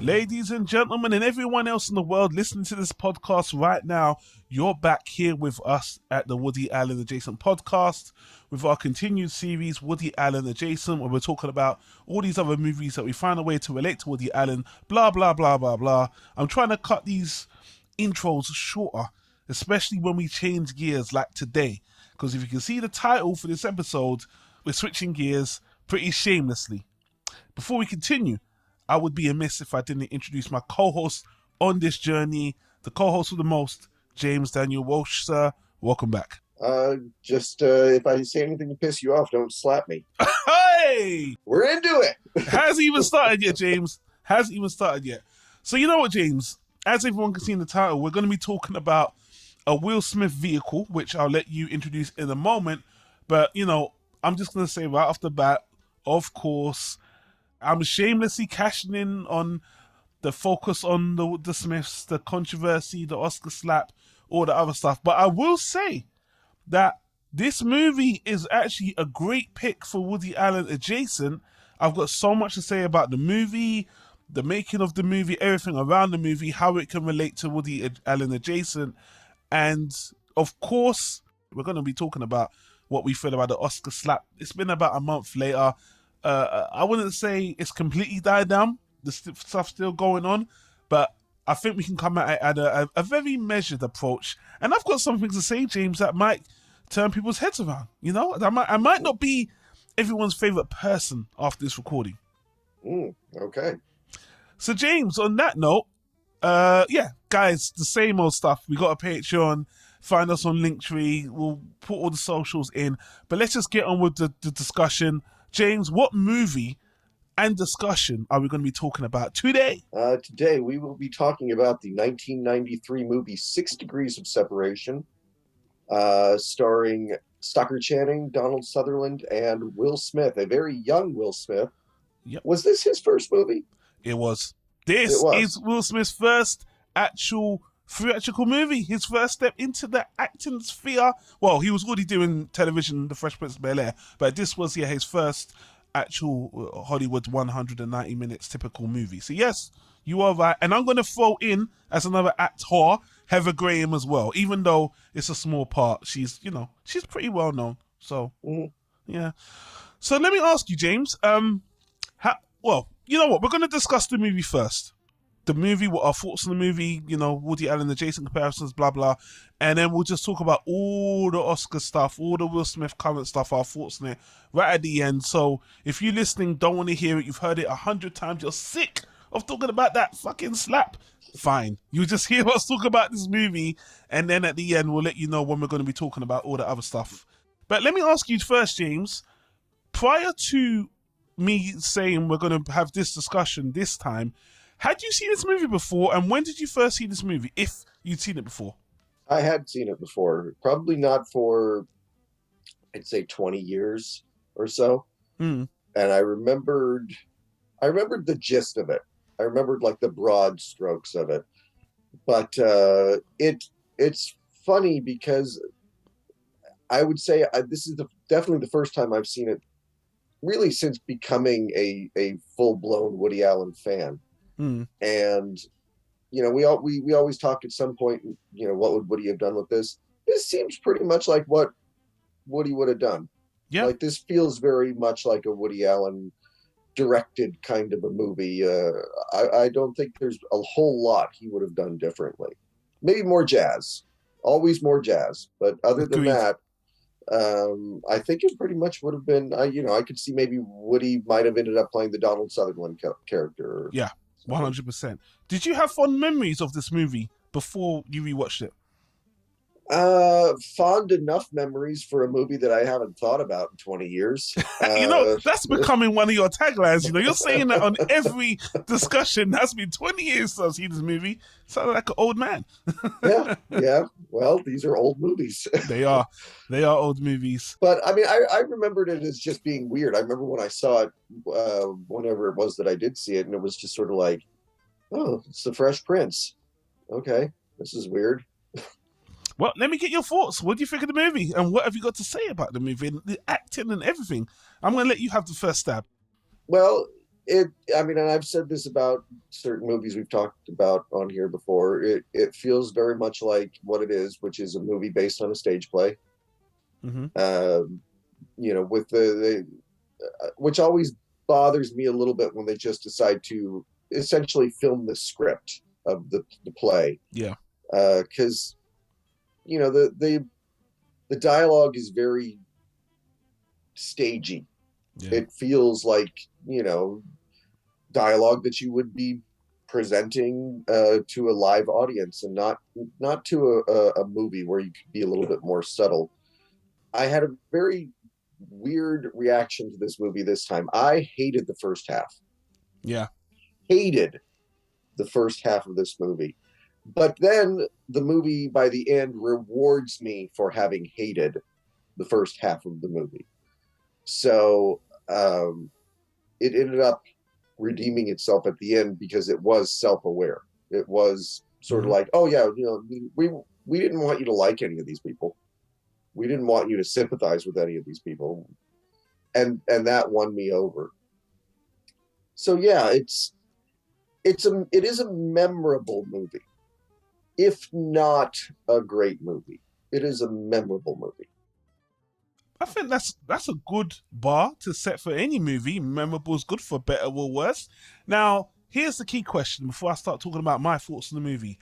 Ladies and gentlemen, and everyone else in the world listening to this podcast right now, you're back here with us at the Woody Allen Adjacent podcast with our continued series, Woody Allen Adjacent, where we're talking about all these other movies that we find a way to relate to Woody Allen, blah, blah, blah, blah, blah. I'm trying to cut these intros shorter, especially when we change gears like today. Because if you can see the title for this episode, we're switching gears pretty shamelessly. Before we continue, I would be amiss if I didn't introduce my co-host on this journey, the co-host with the most, James Daniel Walsh, sir. Welcome back. If I say anything to piss you off, don't slap me. Hey! We're into it! Hasn't even started yet, James. Hasn't even started yet. So you know what, James? As everyone can see in the title, we're going to be talking about a Will Smith vehicle, which I'll let you introduce in a moment. But, you know, I'm just going to say right off the bat, of course, I'm shamelessly cashing in on the focus on the Smiths, the controversy, the Oscar slap, all the other stuff. But I will say that this movie is actually a great pick for Woody Allen Adjacent. I've got so much to say about the movie, the making of the movie, everything around the movie, how it can relate to Woody Allen Adjacent. And of course, we're going to be talking about what we feel about the Oscar slap. It's been about a month later. I wouldn't say it's completely died down. The stuff's still going on, but I think we can come at a very measured approach. And I've got something to say, James, that might turn people's heads around. You know, I might not be everyone's favorite person after this recording. Okay. So, James, on that note, guys, the same old stuff. We got a Patreon. Find us on Linktree. We'll put all the socials in. But let's just get on with the discussion. James, what movie and discussion are we going to be talking about today? Today we will be talking about the 1993 movie 6 Degrees of Separation, starring Stockard Channing, Donald Sutherland, and Will Smith, a very young Will Smith. Yep. Was this his first movie? It was. This is Will Smith's first actual theatrical movie, his first step into the acting sphere. Well, he was already doing television, The Fresh Prince of Bel-Air, but this was his first actual Hollywood 190 minutes typical movie. So yes, you are right. And I'm going to throw in as another actor, Heather Graham as well, even though it's a small part. She's pretty well known. So yeah. So let me ask you, James, you know what? We're going to discuss the movie first. The movie, what our thoughts on the movie, you know, Woody Allen adjacent comparisons, blah, blah. And then we'll just talk about all the Oscar stuff, all the Will Smith current stuff, our thoughts on it right at the end. So if you're listening, don't want to hear it, you've heard it 100 times, you're sick of talking about that fucking slap, fine. You just hear us talk about this movie, and then at the end, we'll let you know when we're going to be talking about all the other stuff. But let me ask you first, James, prior to me saying we're going to have this discussion this time, had you seen this movie before, and when did you first see this movie, if you'd seen it before? I had seen it before. Probably not for, I'd say, 20 years or so. And I remembered the gist of it. I remembered, like, the broad strokes of it. But it's funny because I would say this is definitely the first time I've seen it really since becoming a full-blown Woody Allen fan. And you know, we always talk at some point, you know, what would Woody have done with this? This seems pretty much like what Woody would have done. Yeah, like this feels very much like a Woody Allen directed kind of a movie. I don't think there's a whole lot he would have done differently. Maybe more jazz, always more jazz, but other than that, I think it pretty much would have been. I could see maybe Woody might have ended up playing the Donald Sutherland character. Yeah. 100%. Did you have fond memories of this movie before you rewatched it? Fond enough memories for a movie that I haven't thought about in 20 years. That's becoming one of your taglines. You're saying that on every discussion. That's been 20 years since I've seen this movie. Sounded like an old man. yeah. Well, these are old movies. They are old movies. But I mean, I remembered it as just being weird. I remember when I saw it, whenever it was that I did see it, and it was just sort of like, oh, it's the Fresh Prince. Okay, this is weird. Well, let me get your thoughts. What do you think of the movie? And what have you got to say about the movie and the acting and everything? I'm going to let you have the first stab. Well, I mean, and I've said this about certain movies we've talked about on here before. It feels very much like what it is, which is a movie based on a stage play. Mm-hmm. With the which always bothers me a little bit when they just decide to essentially film the script of the play. Yeah. Because the dialogue is very stagey. Yeah. It feels like dialogue that you would be presenting to a live audience, and not to a movie where you could be a little bit more subtle. I had a very weird reaction to this movie this time. I hated the first half. Yeah. Hated the first half of this movie. But then the movie by the end rewards me for having hated the first half of the movie. So it ended up redeeming itself at the end because it was self-aware. It was sort of like, oh yeah, we didn't want you to like any of these people. We didn't want you to sympathize with any of these people. And that won me over. So yeah, it is a memorable movie. If not a great movie, it is a memorable movie. I think that's a good bar to set for any movie. Memorable is good, for better or worse. Now, here's the key question before I start talking about my thoughts on the movie.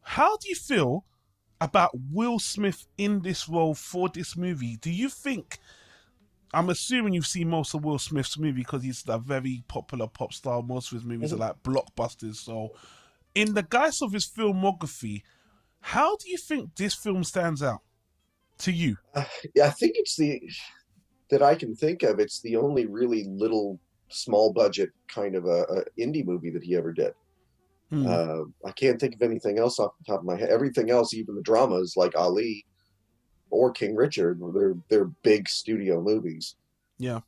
How do you feel about Will Smith in this role for this movie? Do you think, I'm assuming you've seen most of Will Smith's movie because he's a very popular pop star. Most of his movies are like blockbusters. So in the guise of his filmography, how do you think this film stands out to you? I think that I can think of, it's the only really little small budget kind of a indie movie that he ever did. I can't think of anything else off the top of my head. Everything else, even the dramas like Ali or King Richard, they're big studio movies. Yeah,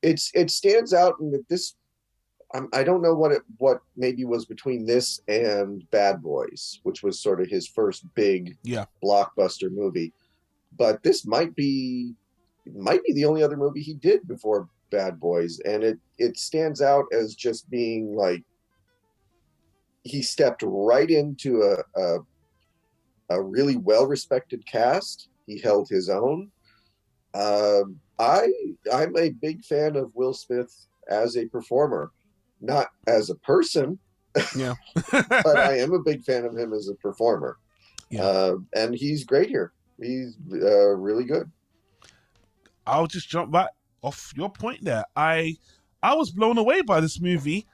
it stands out in that this. I don't know what maybe was between this and Bad Boys, which was sort of his first big blockbuster movie. But this might be the only other movie he did before Bad Boys, and it stands out as just being like, he stepped right into a really well-respected cast. He held his own. I'm a big fan of Will Smith as a performer, not as a person. Yeah. But I am a big fan of him as a performer. Yeah. And he's great here. He's really good. I'll just jump right off your point there. I was blown away by this movie.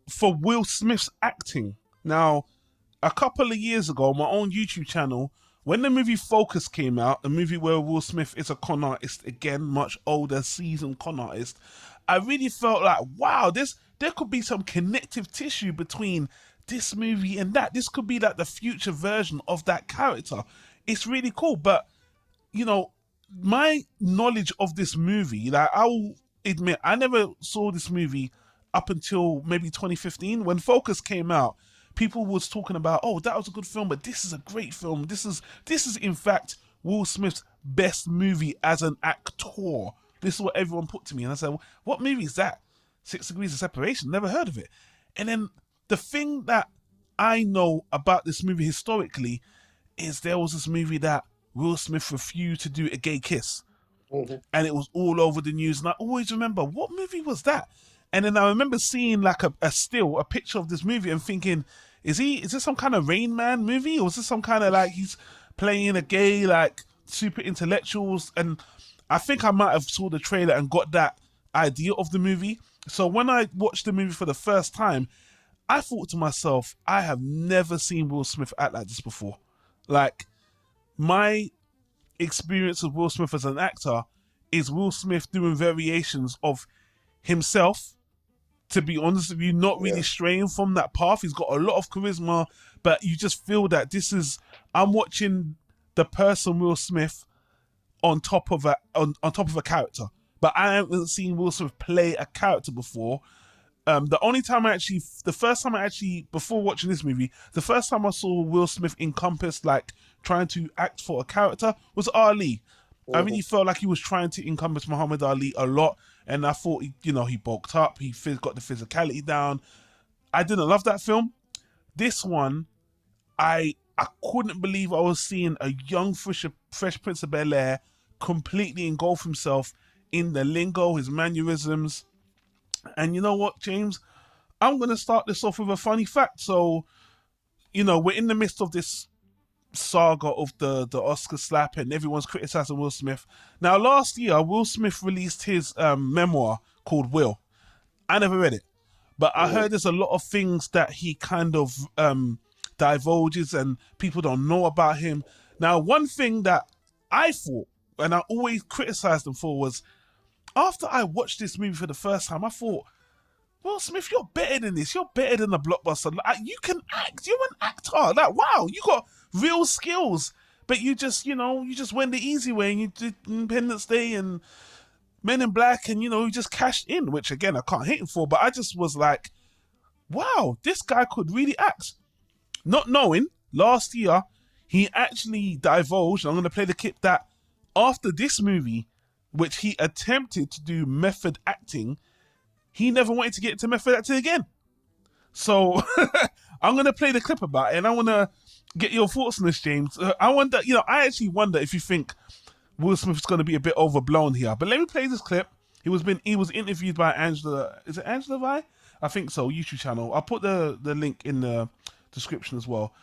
For Will Smith's acting. Now, a couple of years ago, on my own YouTube channel, when the movie Focus came out, a movie where Will Smith is a con artist, again, much older, seasoned con artist, I really felt like, wow, there could be some connective tissue between this movie and that. This could be like the future version of that character. It's really cool. But, my knowledge of this movie, like, I will admit, I never saw this movie up until maybe 2015 when Focus came out. People was talking about, oh, that was a good film, but this is a great film. This is in fact Will Smith's best movie as an actor. This is what everyone put to me, and I said, well, what movie is that? 6 Degrees of Separation. Never heard of it. And then the thing that I know about this movie historically is there was this movie that Will Smith refused to do a gay kiss, and it was all over the news. And I always remember, what movie was that? And then I remember seeing like a picture of this movie and thinking, is this some kind of Rain Man movie? Or is this some kind of like he's playing a gay, like super intellectuals? And I think I might have saw the trailer and got that idea of the movie. So when I watched the movie for the first time, I thought to myself, I have never seen Will Smith act like this before. Like, my experience of Will Smith as an actor is Will Smith doing variations of himself, to be honest with you, not really straying from that path. He's got a lot of charisma, but you just feel that I'm watching the person Will Smith on top of a character. But I haven't seen Will Smith play a character before. The first time I actually, before watching this movie, the first time I saw Will Smith encompass like trying to act for a character was Ali. I really felt like he was trying to encompass Muhammad Ali a lot, and I thought he bulked up, he got the physicality down. I didn't love that film. This one, I couldn't believe I was seeing a young Fresh Prince of Bel-Air completely engulf himself in the lingo, his mannerisms. And you know what, James? I'm going to start this off with a funny fact. So, we're in the midst of this saga of the Oscar slap, and everyone's criticizing Will Smith. Now, last year, Will Smith released his memoir called Will. I never read it, but I heard there's a lot of things that he kind of divulges and people don't know about him. Now, one thing that I thought, and I always criticized him for, was after I watched this movie for the first time, I thought, Will Smith, you're better than this. You're better than the blockbuster. Like, you can act. You're an actor. Like, wow, you got real skills. But you just went the easy way, and you did Independence Day and Men in Black, and, you just cashed in, which, again, I can't hate him for. But I just was like, wow, this guy could really act. Not knowing, last year, he actually divulged, I'm going to play the clip, that after this movie, which he attempted to do method acting, he never wanted to get into method acting again. So I'm going to play the clip about it, and I want to get your thoughts on this, James. I actually wonder if you think Will Smith's going to be a bit overblown here. But let me play this clip. He was interviewed by Angela. Is it Angela Vi? I think so. YouTube channel. I'll put the link in the description as well.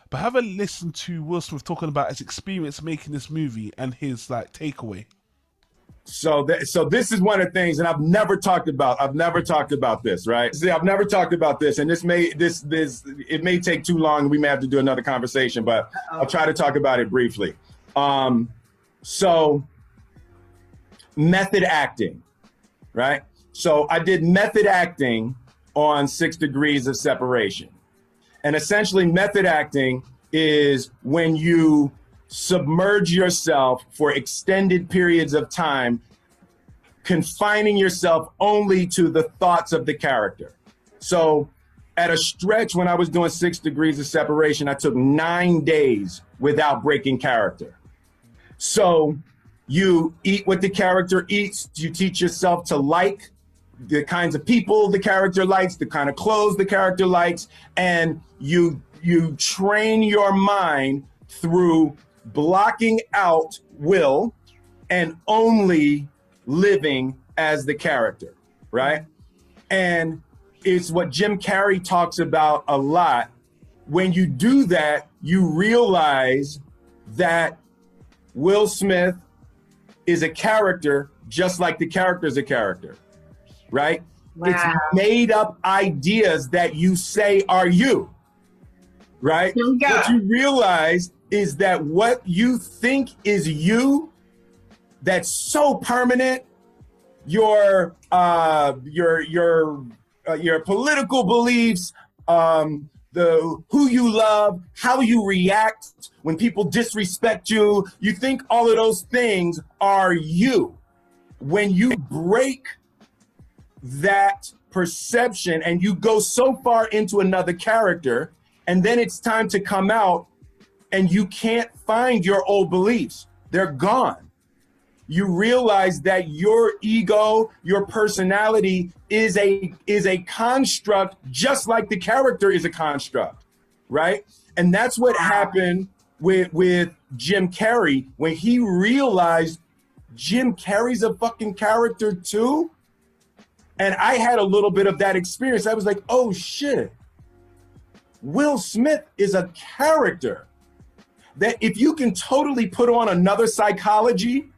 But have a listen to Will Smith talking about his experience making this movie and his takeaway. So this is one of the things, and I've never talked about this, right? See, I've never talked about this, and it may take too long. We may have to do another conversation, but I'll try to talk about it briefly. So method acting, right? So I did method acting on 6 Degrees of Separation. And essentially method acting is when you submerge yourself for extended periods of time, confining yourself only to the thoughts of the character. So at a stretch, when I was doing 6 Degrees of Separation, I took 9 days without breaking character. So you eat what the character eats, you teach yourself to like the kinds of people the character likes, the kind of clothes the character likes, and you train your mind through blocking out Will and only living as the character, right? And it's what Jim Carrey talks about a lot. When you do that, you realize that Will Smith is a character just like the character is a character, right? Wow. It's made up ideas that you say are you, right? Yeah. What you realize is that what you think is you, that's so permanent, your political beliefs, who you love, how you react when people disrespect you, you think all of those things are you. When you break that perception and you go so far into another character, and then it's time to come out and you can't find your old beliefs, they're gone. You realize that your ego, your personality is a construct, just like the character is a construct, right? And that's what happened with Jim Carrey when he realized Jim Carrey's a fucking character too. And I had a little bit of that experience. I was like, oh shit, Will Smith is a character that if you can totally put on another psychology,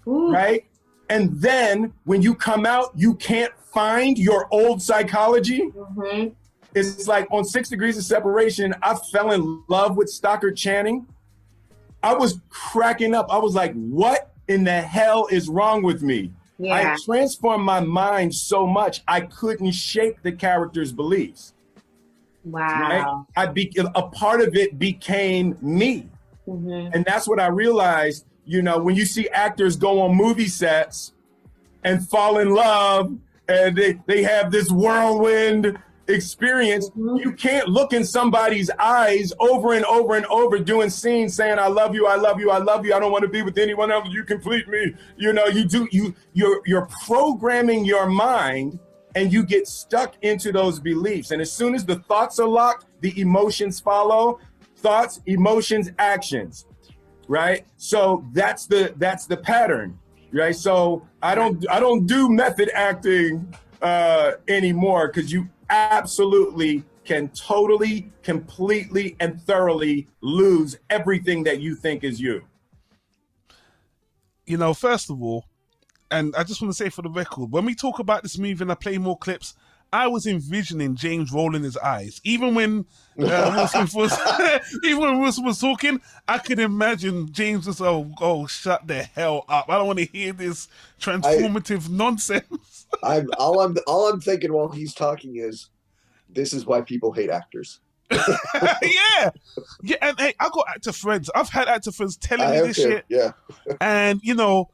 ooh, right? And then when you come out, you can't find your old psychology. Mm-hmm. It's like on 6 Degrees of Separation, I fell in love with Stockard Channing. I was cracking up. I was like, what in the hell is wrong with me? Yeah. I transformed my mind so much, I couldn't shake the character's beliefs. Wow. Right? A part of it became me. Mm-hmm. And that's what I realized, you know, when you see actors go on movie sets and fall in love and they have this whirlwind experience, you can't look in somebody's eyes over and over and over doing scenes saying, I love you, I love you, I love you, I don't want to be with anyone else, you complete me. You know, you're programming your mind and you get stuck into those beliefs. And as soon as the thoughts are locked, the emotions follow. Thoughts, emotions, actions, right? So that's the pattern, right? So I don't do method acting anymore, because you absolutely can totally, completely, and thoroughly lose everything that you think is you. You know, first of all, and I just want to say for the record, when we talk about this movie and I play more clips, I was envisioning James rolling his eyes. Even when Will Smith was talking, I could imagine James was, oh, shut the hell up. I don't want to hear this transformative nonsense. All I'm thinking while he's talking is, this is why people hate actors. Yeah. And hey, I got actor friends. I've had actor friends telling me this shit. Yeah. And you know,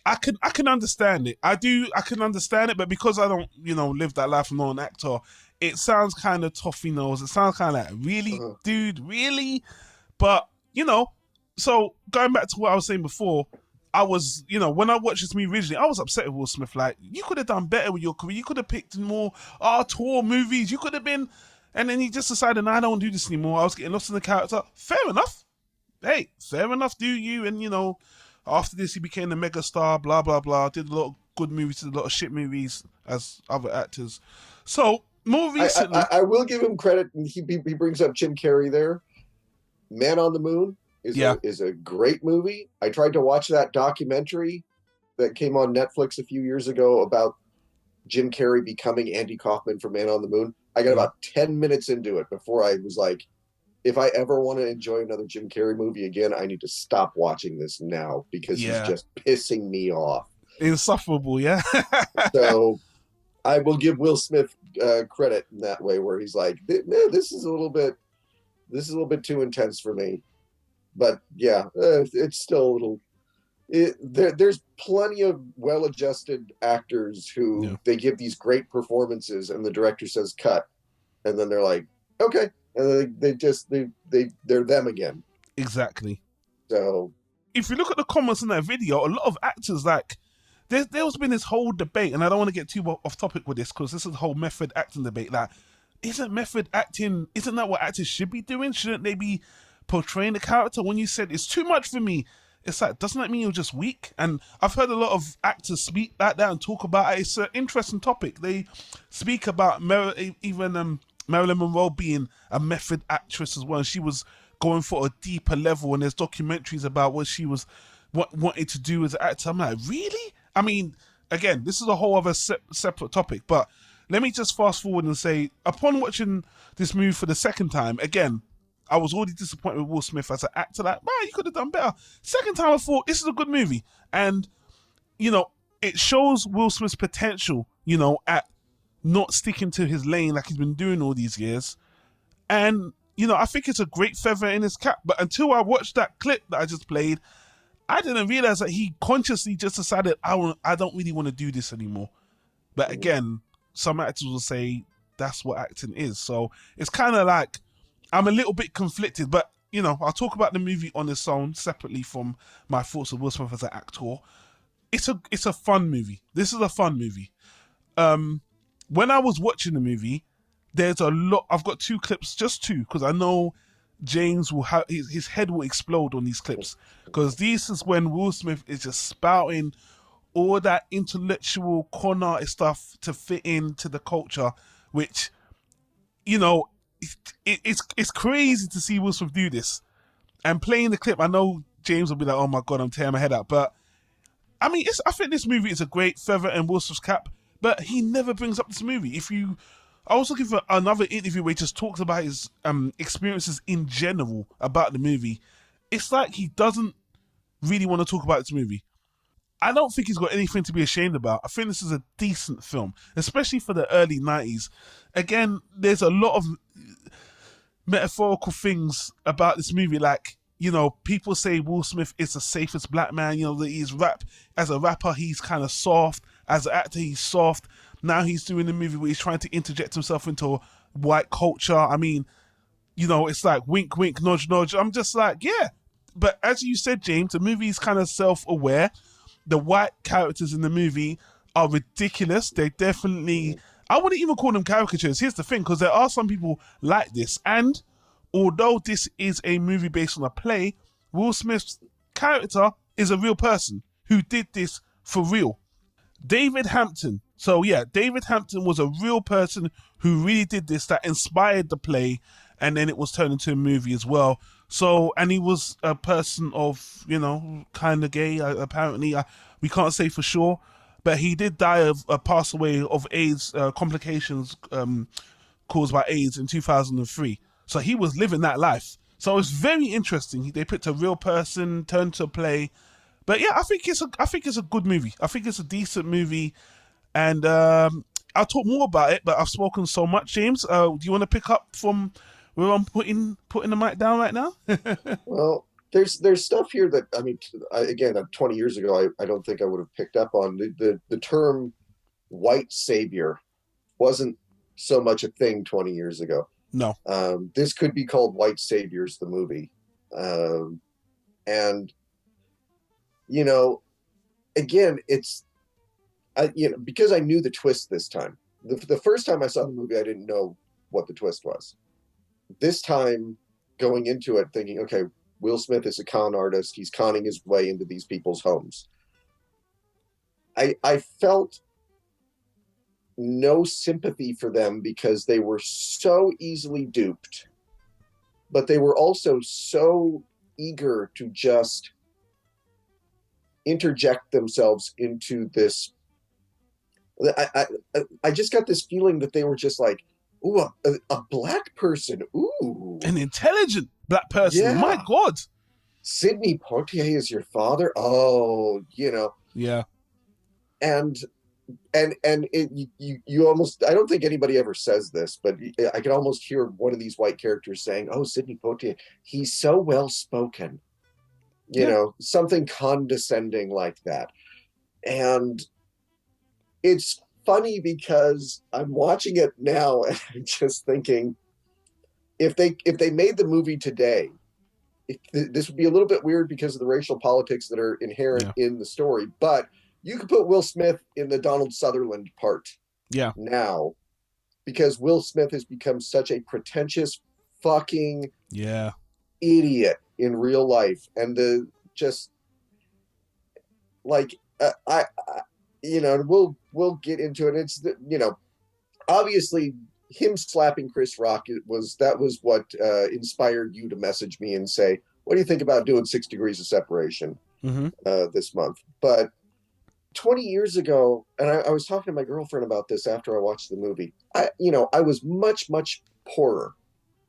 I can understand it. I can understand it, but because I don't, you know, live that life, I'm not an actor, it sounds kind of toffee nose. It sounds kind of like, really, dude, really? But, you know, so going back to what I was saying before, I was, you know, when I watched this movie originally, I was upset with Will Smith. Like, you could have done better with your career. You could have picked more tour movies. You could have been, and then he just decided, no, I don't want to do this anymore. I was getting lost in the character. Fair enough. Hey, fair enough, do you? And, you know, after this, he became a mega star, blah, blah, blah. Did a lot of good movies, did a lot of shit movies as other actors. So, more recently... I will give him credit, and he brings up Jim Carrey there. Man on the Moon is a great movie. I tried to watch that documentary that came on Netflix a few years ago about Jim Carrey becoming Andy Kaufman for Man on the Moon. I got about 10 minutes into it before I was like, if I ever want to enjoy another Jim Carrey movie again, I need to stop watching this now, because he's just pissing me off. Insufferable, yeah. So I will give Will Smith credit in that way, where he's like, this is a little bit too intense for me. But yeah, it's still a little... There's plenty of well-adjusted actors who they give these great performances and the director says cut, and then they're like, okay, and they're them again. Exactly. So if you look at the comments in that video, a lot of actors, like, there's been this whole debate, and I don't want to get too off topic with this, because this is the whole method acting debate. Like, isn't that what actors should be doing? Shouldn't they be portraying the character? When you said it's too much for me, it's like, doesn't that mean you're just weak? And I've heard a lot of actors speak like that and talk about it. It's an interesting topic. They speak about Marilyn Monroe being a method actress as well. And she was going for a deeper level, and there's documentaries about what she was wanted to do as an actor. I'm like, really? I mean, again, this is a whole other separate topic, but let me just fast forward and say, upon watching this movie for the second time, again, I was already disappointed with Will Smith as an actor. Like, man, you could have done better. Second time, I thought, this is a good movie. And, you know, it shows Will Smith's potential, you know, at not sticking to his lane like he's been doing all these years. And, you know, I think it's a great feather in his cap. But until I watched that clip that I just played, I didn't realize that he consciously just decided, I don't really want to do this anymore. But again, some actors will say that's what acting is. So it's kind of like, I'm a little bit conflicted, but, you know, I'll talk about the movie on its own separately from my thoughts of Will Smith as an actor. It's a fun movie. This is a fun movie. When I was watching the movie, there's a lot. I've got two clips, just two, because I know James will have his head will explode on these clips, because this is when Will Smith is just spouting all that intellectual con artist stuff to fit into the culture, which, you know, it's crazy to see Will Smith do this. And playing the clip, I know James will be like, oh my God, I'm tearing my head out. But I mean, I think this movie is a great feather in Will Smith's cap, but he never brings up this movie. I was looking for another interview where he just talks about his experiences in general about the movie, it's like he doesn't really want to talk about this movie. I don't think he's got anything to be ashamed about. I think this is a decent film, especially for the early 90s. Again, there's a lot of metaphorical things about this movie. Like, you know, people say Will Smith is the safest black man. You know, that he's as a rapper, he's kind of soft. As an actor, he's soft. Now he's doing a movie where he's trying to interject himself into white culture. I mean, you know, it's like wink, wink, nudge, nudge. I'm just like, yeah. But as you said, James, the movie is kind of self-aware. The white characters in the movie are ridiculous. They definitely, I wouldn't even call them caricatures. Here's the thing, because there are some people like this. And although this is a movie based on a play, Will Smith's character is a real person who did this for real. David Hampton. So yeah, David Hampton was a real person who really did this, that inspired the play, and then it was turned into a movie as well. So, and he was a person of, you know, kind of gay, apparently. We can't say for sure, but he did die of, pass away of AIDS, complications caused by AIDS in 2003. So he was living that life. So it's very interesting. They picked a real person, turned to a play. But yeah, I think it's a good movie. I think it's a decent movie. And I'll talk more about it, but I've spoken so much, James. Do you want to pick up from where I'm putting the mic down right now? Well, there's stuff here that, I mean, again, 20 years ago, I don't think I would have picked up on. The term white savior wasn't so much a thing 20 years ago. No. This could be called White Saviors, the movie. And, you know, again, it's, because I knew the twist this time. The first time I saw the movie, I didn't know what the twist was. This time, going into it, thinking, okay, Will Smith is a con artist. He's conning his way into these people's homes. I felt no sympathy for them because they were so easily duped, but they were also so eager to just interject themselves into this. I just got this feeling that they were just like, ooh, a black person, ooh. An intelligent black person, yeah. My God. Sidney Poitier is your father? Oh, you know. Yeah. And you almost, I don't think anybody ever says this, but I can almost hear one of these white characters saying, oh, Sidney Poitier, he's so well-spoken. You know, something condescending like that. And it's funny because I'm watching it now and I'm just thinking, if they made the movie today, this would be a little bit weird because of the racial politics that are inherent in the story, but you could put Will Smith in the Donald Sutherland part now, because Will Smith has become such a pretentious fucking idiot in real life. And the just like, I you know, we'll get into it. It's the, you know, obviously him slapping Chris Rock was what inspired you to message me and say, what do you think about doing 6 Degrees of Separation this month? But 20 years ago, and I was talking to my girlfriend about this after I watched the movie. I was much, much poorer.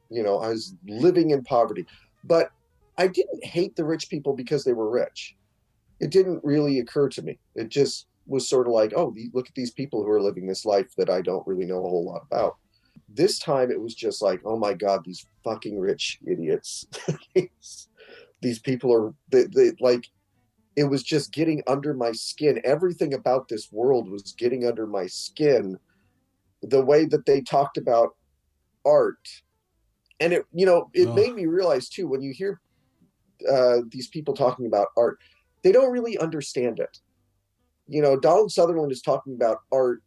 You know, I was living in poverty, but I didn't hate the rich people because they were rich. It didn't really occur to me. It just was sort of like, oh, look at these people who are living this life that I don't really know a whole lot about. This time it was just like, oh my God, these fucking rich idiots. These people are, they like, it was just getting under my skin. Everything about this world was getting under my skin. The way that they talked about art. And it, you know, it made me realize too, when you hear these people talking about art, they don't really understand it. You know, Donald Sutherland is talking about art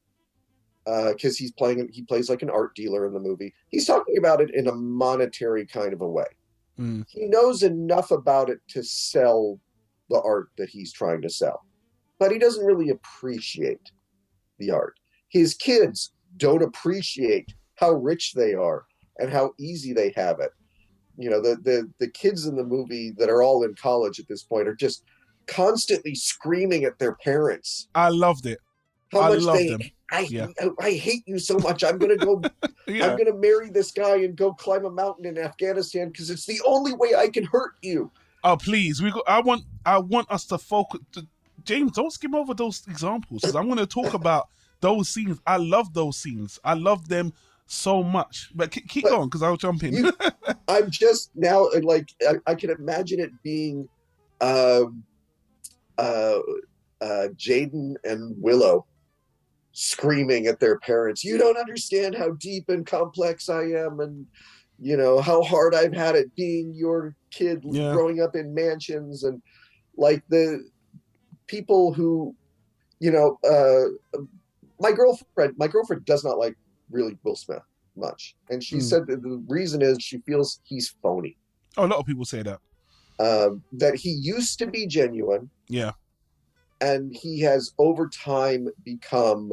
because he plays like an art dealer in the movie. He's talking about it in a monetary kind of a way. He knows enough about it to sell the art that he's trying to sell, but he doesn't really appreciate the art. His kids don't appreciate how rich they are and how easy they have it. You know, the kids in the movie that are all in college at this point are just constantly screaming at their parents. I loved it. I hate you so much. I'm gonna go. I'm gonna marry this guy and go climb a mountain in Afghanistan because it's the only way I can hurt you. Oh, please. I want us to focus. James, don't skim over those examples, because I'm going to talk about those scenes. I love those scenes. I love them so much. But keep going, because I'll jump in. I'm just now like I can imagine it being Jaden and Willow screaming at their parents, "You don't understand how deep and complex I am, and you know how hard I've had it being your kid growing up in mansions." And like the people who, you know, my girlfriend does not like really Will Smith much, and she said that the reason is she feels he's phony. Oh, a lot of people say that. That he used to be genuine. Yeah. And he has over time become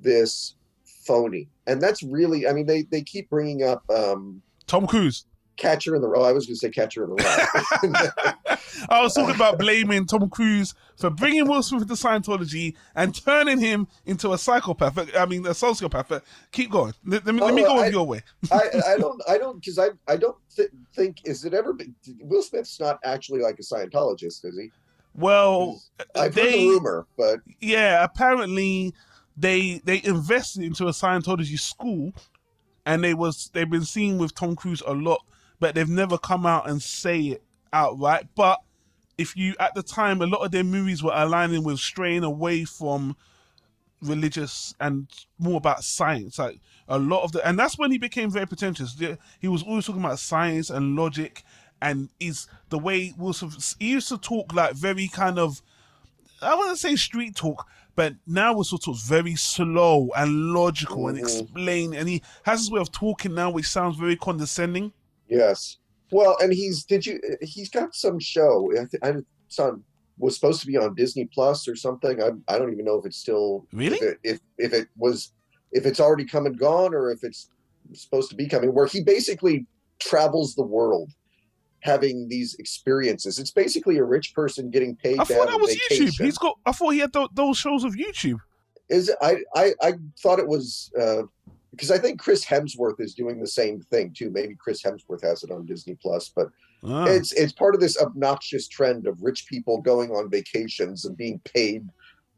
this phony. And that's really, I mean, they keep bringing up Tom Cruise. Catcher in the Rye. I was going to say Catcher in the Rye. I was talking about blaming Tom Cruise for bringing Will Smith into Scientology and turning him into a psychopath. I mean, a sociopath. Keep going. Let me go with your way. I don't, because I don't think, is it ever been, Will Smith's not actually like a Scientologist, is he? Well, I've heard the rumor, but yeah, apparently they invested into a Scientology school, and they've been seen with Tom Cruise a lot, but they've never come out and say it outright. But if you, at the time, a lot of their movies were aligning with straying away from religious and more about science. Like a lot of and that's when he became very pretentious. He was always talking about science and logic. And is the way he used to talk like very kind of, I wouldn't say street talk, but now Will Smith talks very slow and logical and explain. And he has this way of talking now which sounds very condescending. Yes. Well, and he's got some show. It's was supposed to be on Disney Plus or something. I don't even know if it's still really if it's already come and gone, or if it's supposed to be coming, where he basically travels the world having these experiences. It's basically a rich person getting paid. I thought that was vacation. YouTube. I thought he had those shows of YouTube. Is it? I thought it was because I think Chris Hemsworth is doing the same thing too. Maybe Chris Hemsworth has it on Disney Plus, but it's part of this obnoxious trend of rich people going on vacations and being paid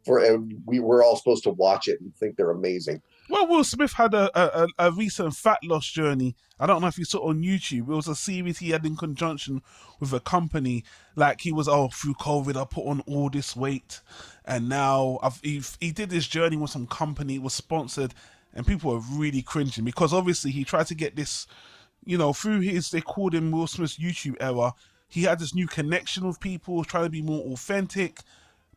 for, and we're all supposed to watch it and think they're amazing. Well, Will Smith had a recent fat loss journey. I don't know if you saw it on YouTube. It was a series he had in conjunction with a company. Like he was, through COVID, I put on all this weight. And now he did this journey with some company, it was sponsored. And people were really cringing because obviously he tried to get this, through they called him Will Smith's YouTube era. He had this new connection with people, trying to be more authentic.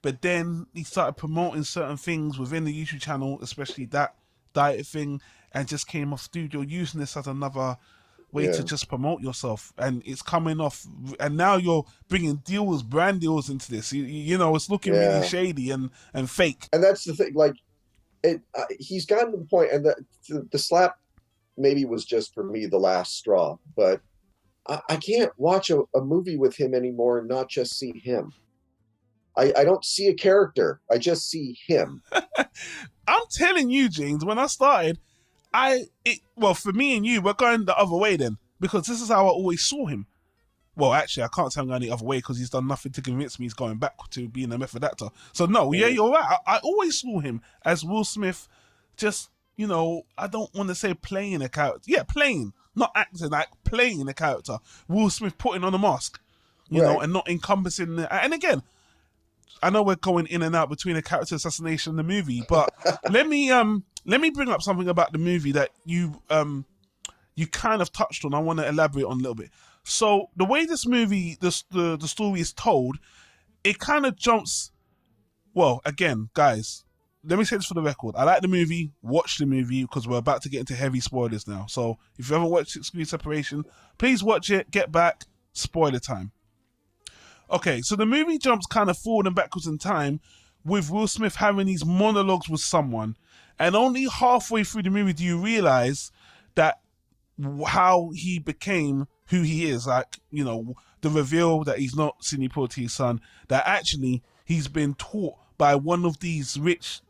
But then he started promoting certain things within the YouTube channel, especially that diet thing, and just came off studio using this as another way to just promote yourself. And it's coming off, and now you're bringing brand deals into this. It's looking really shady and fake. And that's the thing, like he's gotten to the point, and the slap maybe was just for me the last straw, but I can't watch a movie with him anymore and not just see him. I don't see a character. I just see him. I'm telling you, James, when I started, for me and you, we're going the other way then, because this is how I always saw him. Well, actually, I can't say I'm going the other way because he's done nothing to convince me he's going back to being a method actor. So no, you're right. I always saw him as Will Smith, just, I don't want to say playing a character. Yeah, playing, not acting, like playing a character. Will Smith putting on a mask, you know, and not encompassing. And again, I know we're going in and out between a character assassination and the movie, but let me bring up something about the movie that you kind of touched on. I want to elaborate on a little bit. So the way this movie, the story is told, it kind of jumps. Well, again, guys, let me say this for the record. I like the movie. Watch the movie because we're about to get into heavy spoilers now. So if you haven't watched 6 Degrees Separation, please watch it. Get back. Spoiler time. Okay, so the movie jumps kind of forward and backwards in time with Will Smith having these monologues with someone, and only halfway through the movie do you realize that how he became who he is. Like, the reveal that he's not Sidney Poitier's son, that actually he's been taught by one of these rich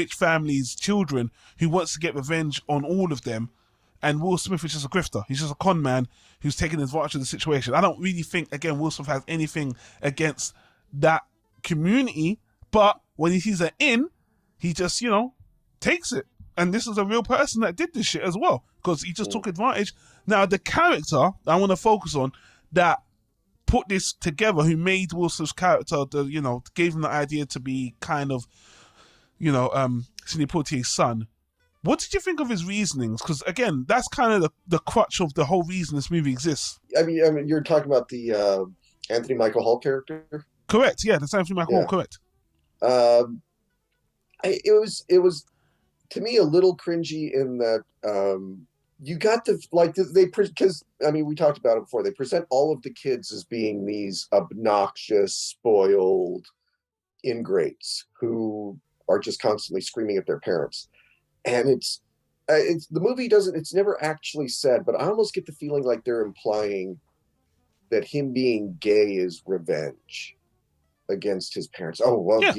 families' children who wants to get revenge on all of them. and Will Smith is just a grifter. He's just a con man who's taking advantage of the situation. I don't really think, again, Will Smith has anything against that community, but when he sees an in, he just, you know, takes it. And this is a real person that did this shit as well, because he just took advantage. Now, the character I want to focus on that put this together, who made Will Smith's character, you know, gave him the idea to be kind of, you know, Sidney Poitier's son. What did you think of his reasonings? Because again, that's kind of the crutch of the whole reason this movie exists. I mean, you're talking about the Anthony Michael Hall character? Correct. Yeah, that's Anthony Michael Hall. Correct. It was to me a little cringy in that you got to like because I mean we talked about it before. They present all of the kids as being these obnoxious, spoiled ingrates who are just constantly screaming at their parents, and it's the movie doesn't. It's never actually said, but I almost get the feeling like they're implying that him being gay is revenge against his parents. Oh well, yeah.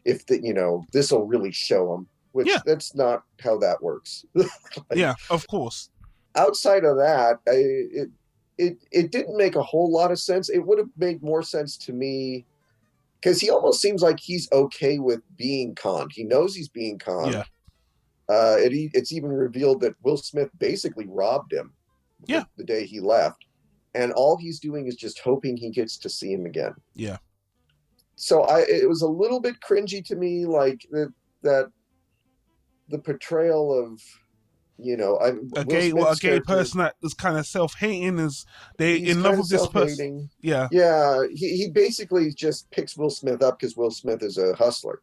if the, you know, this will really show him. Which that's not how that works. Like, yeah, of course. Outside of that, it didn't make a whole lot of sense. It would have made more sense to me because he almost seems like he's okay with being conned. He knows he's being conned. Yeah. It's even revealed that Will Smith basically robbed him. Yeah. The day he left, and all he's doing is just hoping he gets to see him again. Yeah. So it was a little bit cringy to me, like that. The portrayal of, you know, a gay person that is kind of self-hating, is they in love with this person. Yeah, he basically just picks Will Smith up because Will Smith is a hustler.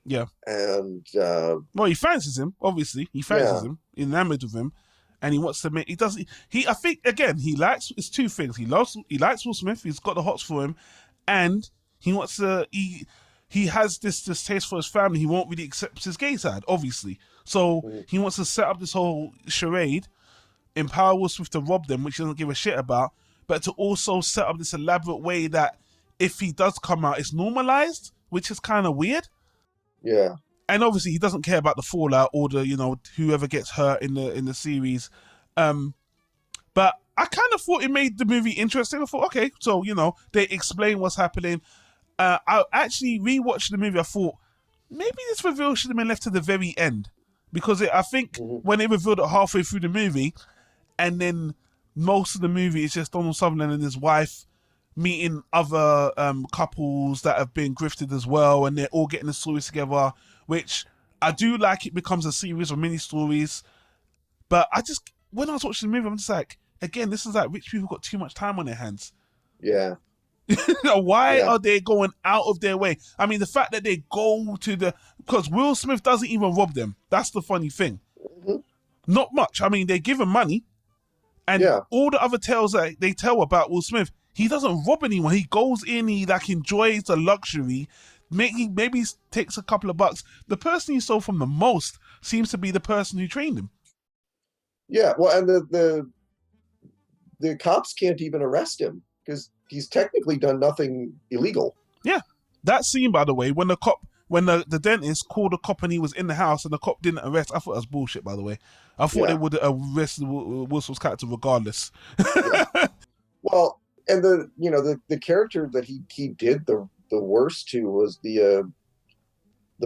Yeah, and well, he fancies him. Obviously, he fancies him, enamored of him, and he wants to make. He does. I think again, he likes. It's two things. He likes Will Smith. He's got the hots for him, and he wants to. He has this distaste for his family. He won't really accept his gay side, obviously. So he wants to set up this whole charade, empower Will Smith to rob them, which he doesn't give a shit about, but to also set up this elaborate way that if he does come out, it's normalized, which is kind of weird. Yeah. And obviously he doesn't care about the fallout or the, you know, whoever gets hurt in the series. But I kind of thought it made the movie interesting. I thought, okay, so, you know, they explain what's happening. I actually rewatched the movie. I thought maybe this reveal should have been left to the very end, because I think when they revealed it halfway through the movie, and then most of the movie is just Donald Sutherland and his wife meeting other couples that have been grifted as well, and they're all getting the stories together, which I do like. It becomes a series of mini stories. But when I was watching the movie, I'm just like, again, this is like rich people got too much time on their hands. Yeah. Why are they going out of their way? I mean, the fact that they go to because Will Smith doesn't even rob them. That's the funny thing. Not much. I mean, they give him money, and all the other tales that they tell about Will Smith, he doesn't rob anyone. He goes in, he like enjoys the luxury. Maybe takes a couple of bucks. The person he stole from the most seems to be the person who trained him. Yeah, well, and the cops can't even arrest him because he's technically done nothing illegal. Yeah. That scene, by the way, when the dentist called a cop and he was in the house and the cop didn't arrest, I thought that was bullshit, by the way. I thought they would arrest Will Smith's character regardless. Well, and the character that he did the worst to was the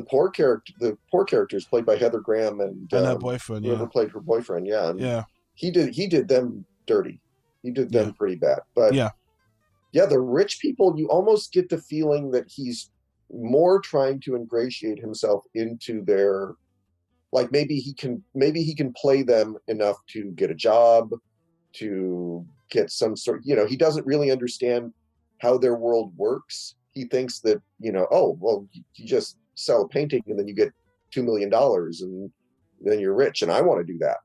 poor character. The poor character is played by Heather Graham and her boyfriend. Whoever played her boyfriend, and he did them dirty. He did them pretty bad. But the rich people, you almost get the feeling that he's more trying to ingratiate himself into their, like maybe he can play them enough to get a job, to get some sort. He doesn't really understand how their world works. He thinks that oh well, you just sell a painting and then you get $2 million and then you're rich, and I want to do that.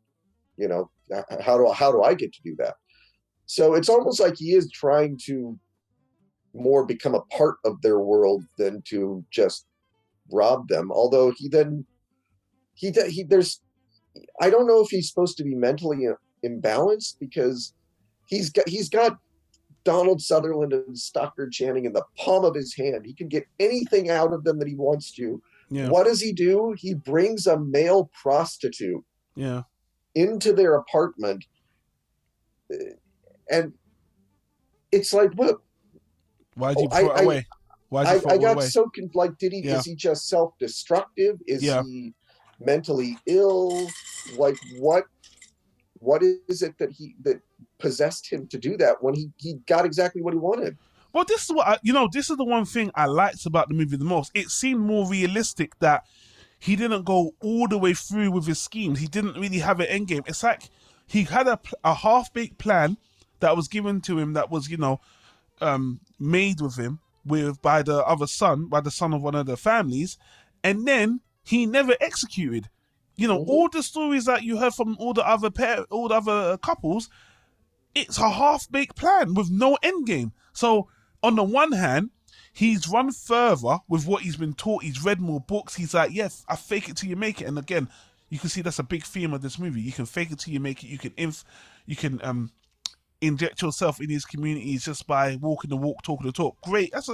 How do I get to do that? So it's almost like he is trying to more become a part of their world than to just rob them. Although there's, I don't know if he's supposed to be mentally imbalanced, because he's got Donald Sutherland and Stockard Channing in the palm of his hand. He can get anything out of them that he wants to. Yeah. What does he do? He brings a male prostitute. Yeah. into their apartment, and it's like, what? Why'd you throw it away? Why'd you throw I it got away? so like, Yeah. is he just self-destructive? Is Yeah. he mentally ill? Like, what is it that possessed him to do that when he got exactly what he wanted? Well, this is what this is the one thing I liked about the movie the most. It seemed more realistic that he didn't go all the way through with his schemes. He didn't really have an end game. It's like he had a half-baked plan that was given to him, that was, made with him by the son of one of the families, and then he never executed. All the stories that you heard from all the other couples, it's a half-baked plan with no end game. So on the one hand, he's run further with what he's been taught. He's read more books. He's like, yes, I fake it till you make it. And again, you can see that's a big theme of this movie. You can fake it till you make it. You can inject yourself in these communities just by walking the walk, talking the talk. Great. That's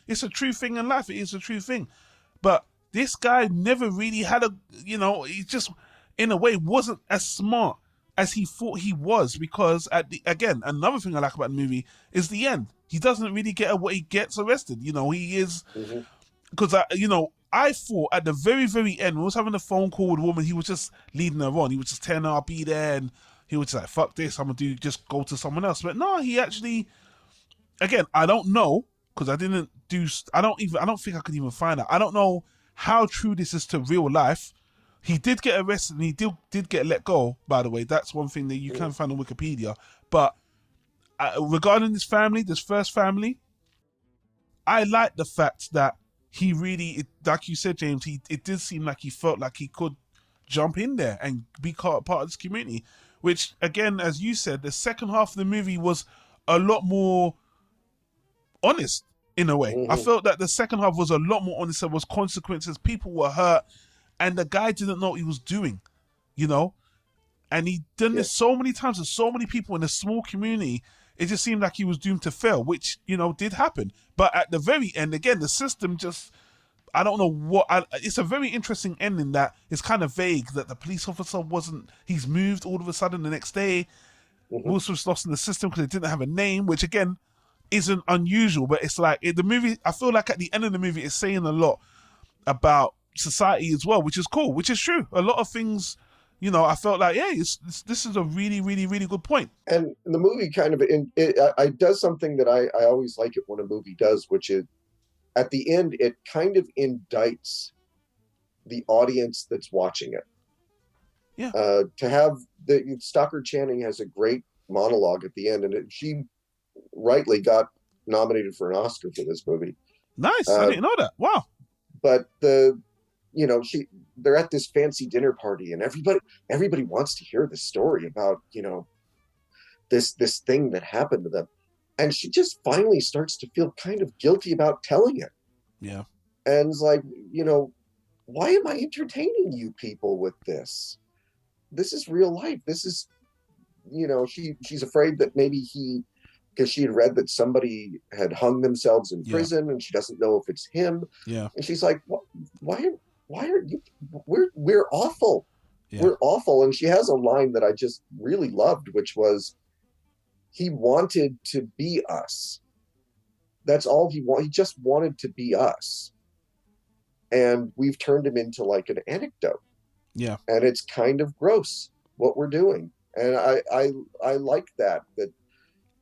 it's a true thing in life. It is a true thing. But this guy never really had he just, in a way, wasn't as smart as he thought he was, because again, another thing I like about the movie is the end. He doesn't really get away. He gets arrested. He is, because I thought at the very, very end, when he was having a phone call with a woman, he was just leading her on. He was just telling her, I'll be there, and he was just like, fuck this, I'm gonna just go to someone else. But no, he actually, again, I don't know, because I don't think I could even find out. I don't know how true this is to real life. He did get arrested and he did get let go, by the way. That's one thing that you can find on Wikipedia. But regarding this first family, I like the fact that he really, like you said, James, it did seem like he felt like he could jump in there and be part of this community, which, again, as you said, the second half of the movie was a lot more honest in a way. I felt that the second half was a lot more honest. There was consequences. People were hurt. And the guy didn't know what he was doing, and he'd done this so many times with so many people in a small community. It just seemed like he was doomed to fail, which, did happen. But at the very end, again, the system just, I don't know it's a very interesting ending that is kind of vague, that the police officer he's moved all of a sudden the next day. Will Smith's lost in the system because they didn't have a name, which again, isn't unusual, but it's like, the movie, I feel like at the end of the movie, it's saying a lot about society as well, which is cool, which is true. A lot of things, I felt like, yeah, this is a really, really, really good point. And the movie kind of it does something that I always like it when a movie does, which is at the end it kind of indicts the audience that's watching it. Yeah. To have Stockard Channing has a great monologue at the end, and she rightly got nominated for an Oscar for this movie. Nice. I didn't know that. Wow. But they're at this fancy dinner party, and everybody wants to hear the story about, this thing that happened to them. And she just finally starts to feel kind of guilty about telling it. Yeah. And it's like, why am I entertaining you people with this? This is real life. This is, she's afraid that maybe because she had read that somebody had hung themselves in prison, and she doesn't know if it's him. Yeah. And she's like, why are you, we're awful. Yeah. We're awful. And she has a line that I just really loved, which was, he wanted to be us. That's all he wanted. He just wanted to be us. And we've turned him into like an anecdote. Yeah. And it's kind of gross what we're doing. And I like that,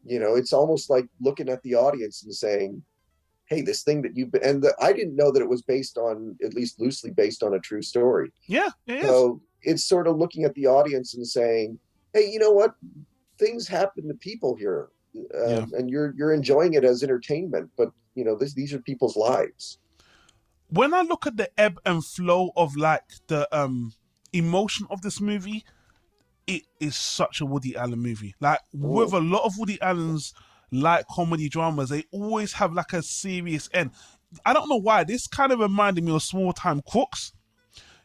it's almost like looking at the audience and saying, hey, this thing that I didn't know that it was based on, at least loosely based on, a true story. Yeah, it is. So it's sort of looking at the audience and saying, hey, you know what? Things happen to people here, and you're enjoying it as entertainment, but these are people's lives. When I look at the ebb and flow of like the emotion of this movie, it is such a Woody Allen movie. Like, with a lot of Woody Allen's like comedy dramas, they always have like a serious end. I don't know why. This kind of reminded me of Small Time Crooks.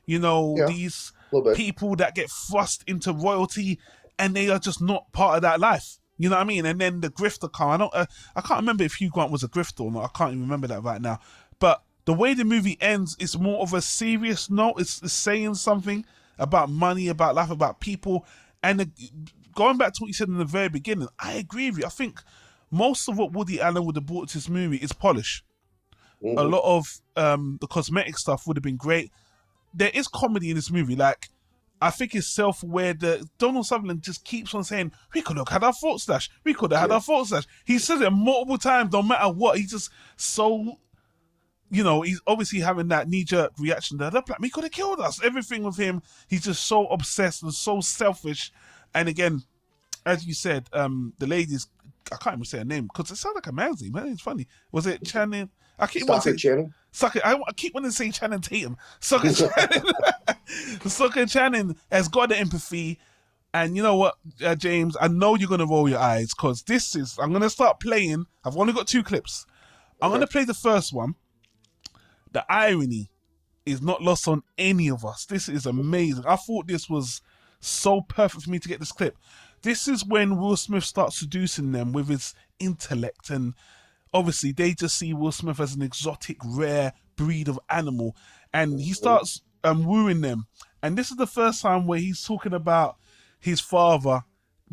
These people that get thrust into royalty and they are just not part of that life. You know what I mean? And then the grifter come. I can't remember if Hugh Grant was a grifter or not. I can't even remember that right now. But the way the movie ends is more of a serious note. It's saying something. about money, about life, about people. And going back to what you said in the very beginning, I agree with you. I think most of what Woody Allen would have brought to this movie is polish. A lot of the cosmetic stuff would have been great. There is comedy in this movie. Like, I think it's self-aware that Donald Sutherland just keeps on saying, we could have had our thought slash. We could have had our thought slash. He says it multiple times, no matter what. He's just so, he's obviously having that knee-jerk reaction that like, he could have killed us. Everything with him, he's just so obsessed and so selfish. And again, as you said, the ladies, I can't even say her name because it sounds like a man's name. It's funny. Was it Channing? I keep wanting to say Channing. I keep wanting to say Channing Tatum. Sucker Channing has got the empathy. And you know what, James? I know you're going to roll your eyes because I'm going to start playing. I've only got 2 clips. I'm going to play the first one. The irony is not lost on any of us. This is amazing. I thought this was so perfect for me to get this clip. This is when Will Smith starts seducing them with his intellect, and obviously they just see Will Smith as an exotic, rare breed of animal, and he starts wooing them. And this is the first time where he's talking about his father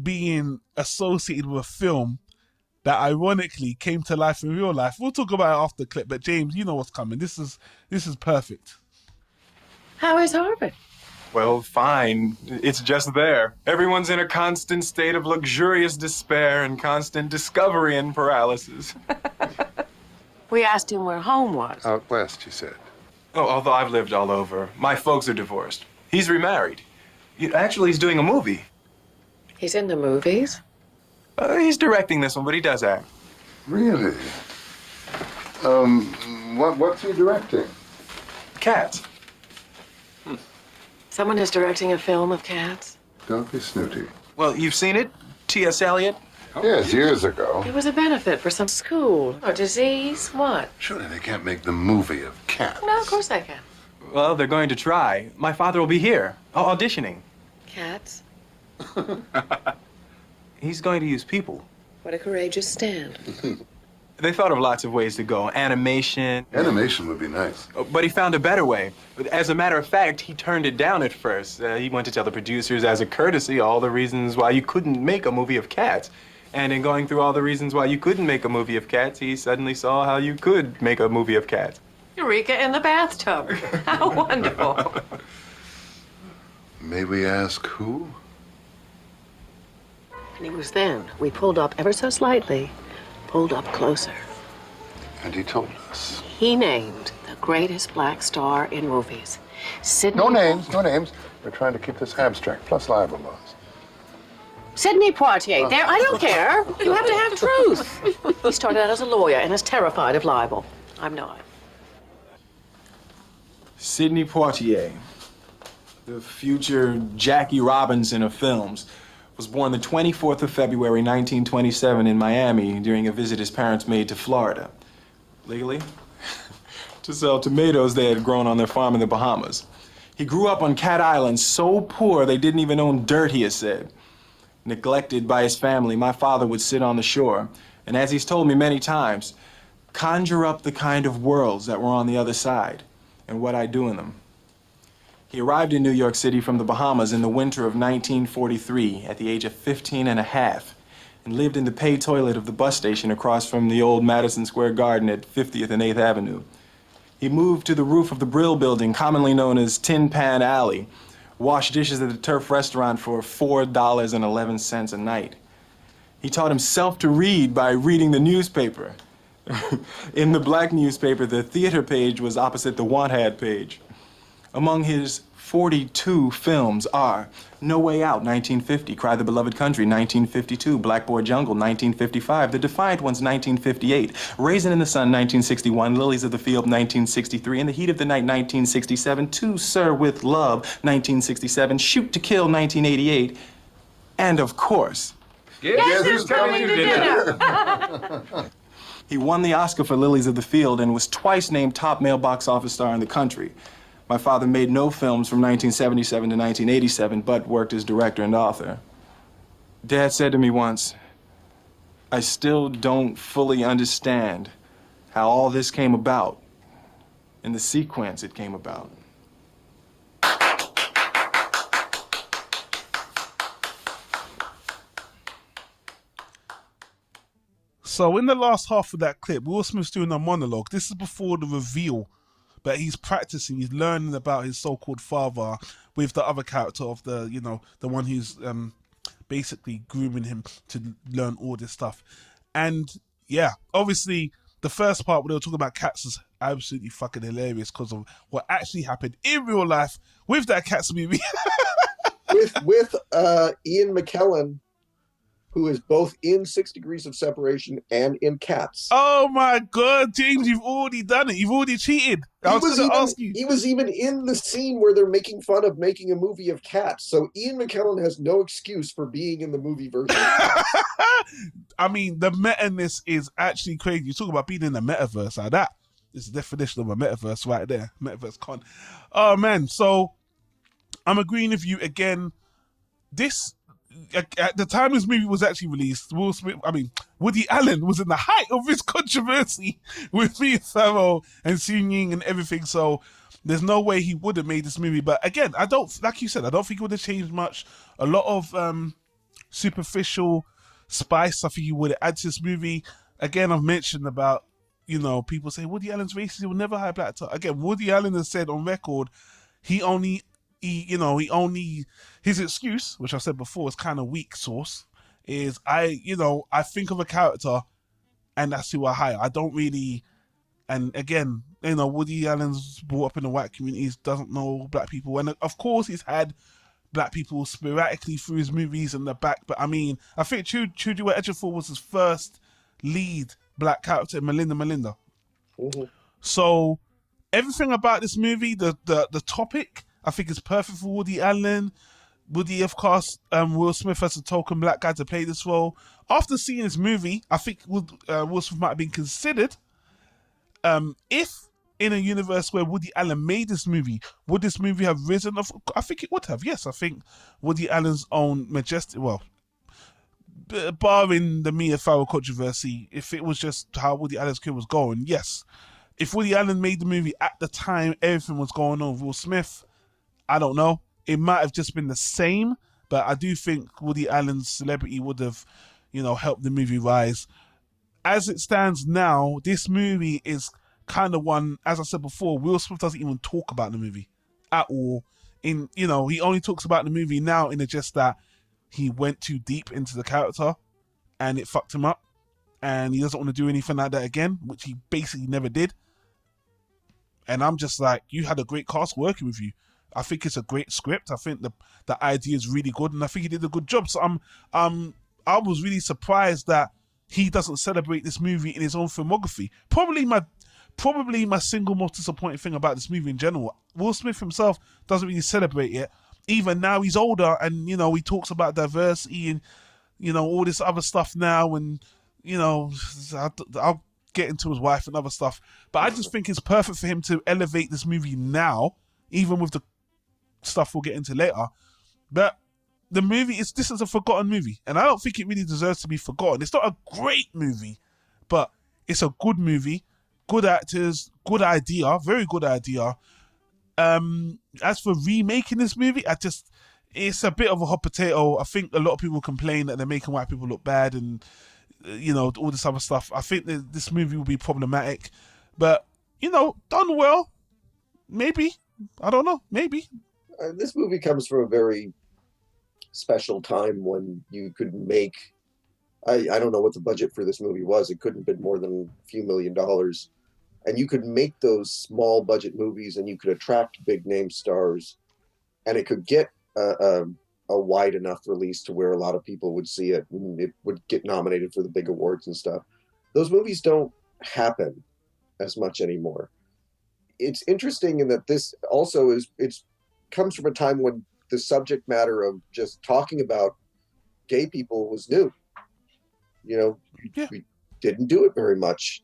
being associated with a film that ironically came to life in real life. We'll talk about it after the clip, but James, you know what's coming. This is perfect. How is Harvard? Well, fine. It's just there. Everyone's in a constant state of luxurious despair and constant discovery and paralysis. We asked him where home was. Out west, you said. Oh, although I've lived all over. My folks are divorced. He's remarried. Actually, he's doing a movie. He's in the movies. He's directing this one, but he does act. Really? What's he directing? Cats. Someone is directing a film of cats. Don't be snooty. Well, you've seen it? T.S. Eliot? Yes, years ago. It was a benefit for some school or disease. What? Surely they can't make the movie of cats. No, of course they can. Well, they're going to try. My father will be here, auditioning. Cats? He's going to use people. What a courageous stand. They thought of lots of ways to go. Animation. Animation would be nice. But he found a better way. As a matter of fact, he turned it down at first. He went to tell the producers as a courtesy all the reasons why you couldn't make a movie of cats. And in going through all the reasons why you couldn't make a movie of cats, he suddenly saw how you could make a movie of cats. Eureka in the bathtub. How wonderful. May we ask who? And it was then we pulled up ever so slightly, pulled up closer. And he told us. He named the greatest black star in movies. Sidney. No names, no names. We're trying to keep this abstract, plus libel laws. Sidney Poitier. There, I don't care. You have to have truth. He started out as a lawyer and is terrified of libel. I'm not. Sidney Poitier, the future Jackie Robinson of films, was born the 24th of February, 1927 in Miami during a visit his parents made to Florida. Legally? To sell tomatoes they had grown on their farm in the Bahamas. He grew up on Cat Island, so poor they didn't even own dirt, he has said. Neglected by his family, my father would sit on the shore, and as he's told me many times, conjure up the kind of worlds that were on the other side and what I'd do in them. He arrived in New York City from the Bahamas in the winter of 1943 at the age of 15 and a half and lived in the pay toilet of the bus station across from the old Madison Square Garden at 50th and 8th Avenue. He moved to the roof of the Brill Building, commonly known as Tin Pan Alley, washed dishes at the Turf Restaurant for $4.11 a night. He taught himself to read by reading the newspaper. In the black newspaper, the theater page was opposite the want ad page. Among his 42 films are No Way Out, 1950, Cry the Beloved Country, 1952, Black Boy Jungle, 1955, The Defiant Ones, 1958, Raisin in the Sun, 1961, Lilies of the Field, 1963, In the Heat of the Night, 1967, To Sir with Love, 1967, Shoot to Kill, 1988, and of course, Guess who's coming to dinner? he won the Oscar for Lilies of the Field and was twice named top male box office star in the country. My father made no films from 1977 to 1987, but worked as director and author. Dad said to me once, I still don't fully understand how all this came about and the sequence it came about. So in the last half of that clip, Will Smith's doing a monologue. This is before the reveal, but he's practicing. He's learning about his so-called father with the other character of the, you know, the one who's basically grooming him to learn all this stuff. And yeah, obviously the first part where they were talking about cats is absolutely fucking hilarious because of what actually happened in real life with that Cats movie. with Ian McKellen, who is both in 6 Degrees of Separation and in Cats. Oh my God, James, you've already done it. You've already cheated. I was going to ask you. He was even in the scene where they're making fun of making a movie of Cats. So Ian McKellen has no excuse for being in the movie version of Cats. I mean, the meta-ness is actually crazy. You talk about being in the metaverse like that. It's the definition of a metaverse right there. Metaverse con. Oh man, so I'm agreeing with you again. This, at the time this movie was actually released, Woody Allen was in the height of his controversy with Mia Farrow and Sun Ying and everything. So there's no way he would have made this movie. But again, I don't think it would have changed much. A lot of superficial spice I think he would have added to this movie. Again, I've mentioned about, you know, people say Woody Allen's racist, he will never hire black actor. Again, Woody Allen has said on record, his excuse, which I said before is kind of weak source, is I think of a character and that's who I hire. I don't really, and again, you know, Woody Allen's brought up in the white communities, doesn't know black people. And of course he's had black people sporadically through his movies in the back. But I mean, I think Chiwetel Ejiofor was his first lead black character in Melinda. Mm-hmm. So everything about this movie, the topic, I think is perfect for Woody Allen. Woody, of course, Will Smith as a token black guy to play this role. After seeing this movie, I think Will Smith might have been considered. If in a universe where Woody Allen made this movie, would this movie have risen? I think it would have. Yes, I think Woody Allen's own majestic, well, barring the Mia Farrow controversy, if it was just how Woody Allen's career was going, yes. If Woody Allen made the movie at the time everything was going on with Will Smith, I don't know. It might have just been the same, but I do think Woody Allen's celebrity would have, you know, helped the movie rise. As it stands now, this movie is kind of one, as I said before, Will Smith doesn't even talk about the movie at all. He only talks about the movie now in the just that he went too deep into the character and it fucked him up, and he doesn't want to do anything like that again, which he basically never did. And I'm just like, you had a great cast working with you. I think it's a great script. I think the idea is really good, and I think he did a good job. So I was really surprised that he doesn't celebrate this movie in his own filmography. Probably my single most disappointing thing about this movie in general. Will Smith himself doesn't really celebrate it. Even now he's older, and you know, he talks about diversity and, you know, all this other stuff now, and you know, I'll get into his wife and other stuff. But I just think it's perfect for him to elevate this movie now, even with the stuff we'll get into later. But the movie this is a forgotten movie, and I don't think it really deserves to be forgotten. It's not a great movie, but it's a good movie. Good actors, good idea, very good idea. As for remaking this movie, it's a bit of a hot potato. I think a lot of people complain that they're making white people look bad and, you know, all this other stuff. I think that this movie will be problematic, but, you know, done well, maybe. I don't know, maybe. This movie comes from a very special time when you could make, I don't know what the budget for this movie was. It couldn't have been more than a few $1 million. And you could make those small budget movies and you could attract big name stars, and it could get a wide enough release to where a lot of people would see it and it would get nominated for the big awards and stuff. Those movies don't happen as much anymore. It's interesting in that this also comes from a time when the subject matter of just talking about gay people was new. You know, yeah. We didn't do it very much.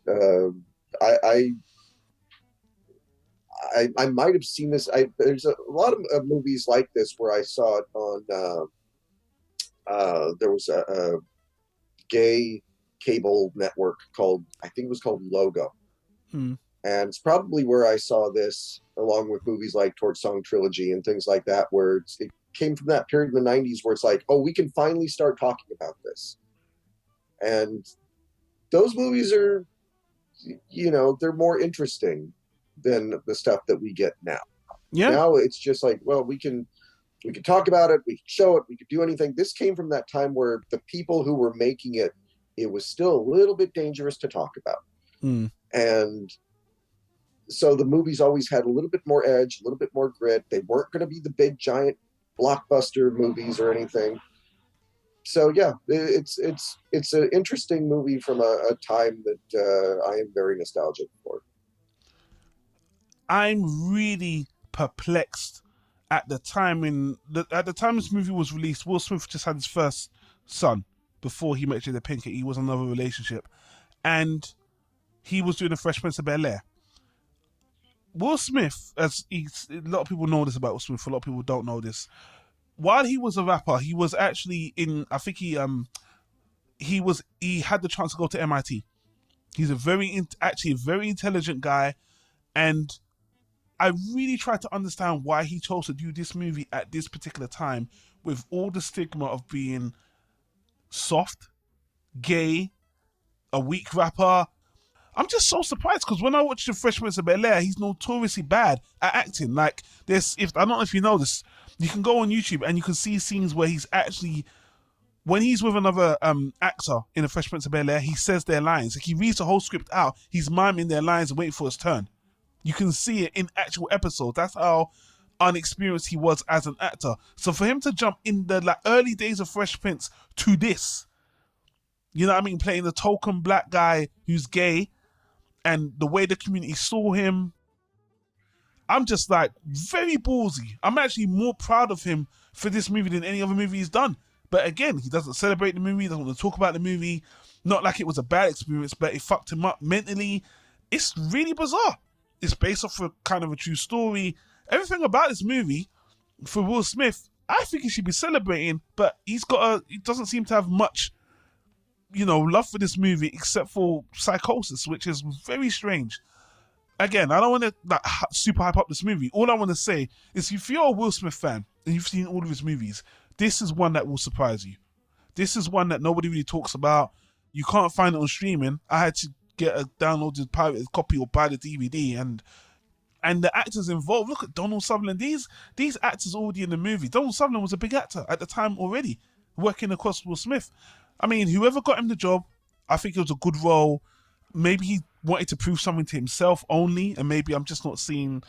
I might have seen this. There's a lot of movies like this where I saw it on. There was a gay cable network called, I think it was called Logo. And it's probably where I saw this, along with movies like Torch Song Trilogy and things like that, where it came from that period in the 90s where it's like, oh, we can finally start talking about this. And those movies are, they're more interesting than the stuff that we get now. Yeah. Now it's just like, well, we can talk about it, we can show it, we could do anything. This came from that time where the people who were making it, it was still a little bit dangerous to talk about. And so the movies always had a little bit more edge, a little bit more grit. They weren't going to be the big giant blockbuster movies or anything. So yeah, it's an interesting movie from a time that I am very nostalgic for. I'm really perplexed at the time at the time this movie was released. Will Smith just had his first son before he met Jada Pinkett. He was in another relationship, and he was doing the Fresh Prince of Bel-Air. Will Smith, a lot of people know this about Will Smith, a lot of people don't know this. While he was a rapper, he was actually in, I think he had the chance to go to MIT. He's a very intelligent guy, and I really tried to understand why he chose to do this movie at this particular time with all the stigma of being soft, gay, a weak rapper. I'm just so surprised because when I watched The Fresh Prince of Bel-Air, he's notoriously bad at acting. Like, I don't know if you know this, you can go on YouTube and you can see scenes where he's actually, when he's with another actor in The Fresh Prince of Bel-Air, he says their lines. Like, he reads the whole script out, he's miming their lines and waiting for his turn. You can see it in actual episodes. That's how unexperienced he was as an actor. So for him to jump in the early days of Fresh Prince to this, you know what I mean, playing the token black guy who's gay, and the way the community saw him, I'm just like very ballsy. I'm actually more proud of him for this movie than any other movie he's done. But again, he doesn't celebrate the movie, doesn't want to talk about the movie. Not like it was a bad experience, but it fucked him up mentally. It's really bizarre. It's based off a kind of a true story. Everything about this movie, for Will Smith, I think he should be celebrating, but he doesn't seem to have much, love for this movie except for Psychosis, which is very strange. Again, I don't want to super hype up this movie. All I want to say is if you're a Will Smith fan and you've seen all of his movies, this is one that will surprise you. This is one that nobody really talks about. You can't find it on streaming. I had to get a downloaded pirated copy or buy the DVD, and the actors involved. Look at Donald Sutherland. These actors already in the movie. Donald Sutherland was a big actor at the time already, working across Will Smith. I mean, whoever got him the job, I think it was a good role. Maybe he wanted to prove something to himself only, and maybe I'm just not seeing,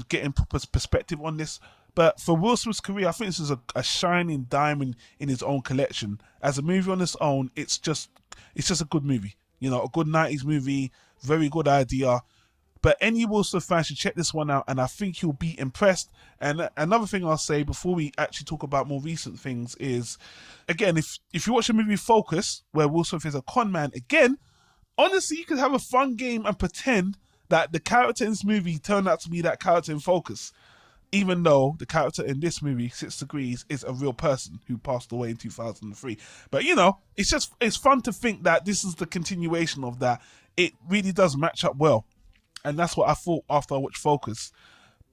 getting perspective on this. But for Will Smith's career, I think this is a shining diamond in his own collection. As a movie on its own, it's just a good movie. A good 90s movie, very good idea. But any Will Smith fan should check this one out, and I think you'll be impressed. And another thing I'll say before we actually talk about more recent things is, again, if you watch the movie Focus, where Will Smith is a con man, again, honestly, you could have a fun game and pretend that the character in this movie turned out to be that character in Focus, even though the character in this movie, 6 Degrees, is a real person who passed away in 2003. But, it's fun to think that this is the continuation of that. It really does match up well. And that's what I thought after I watched Focus.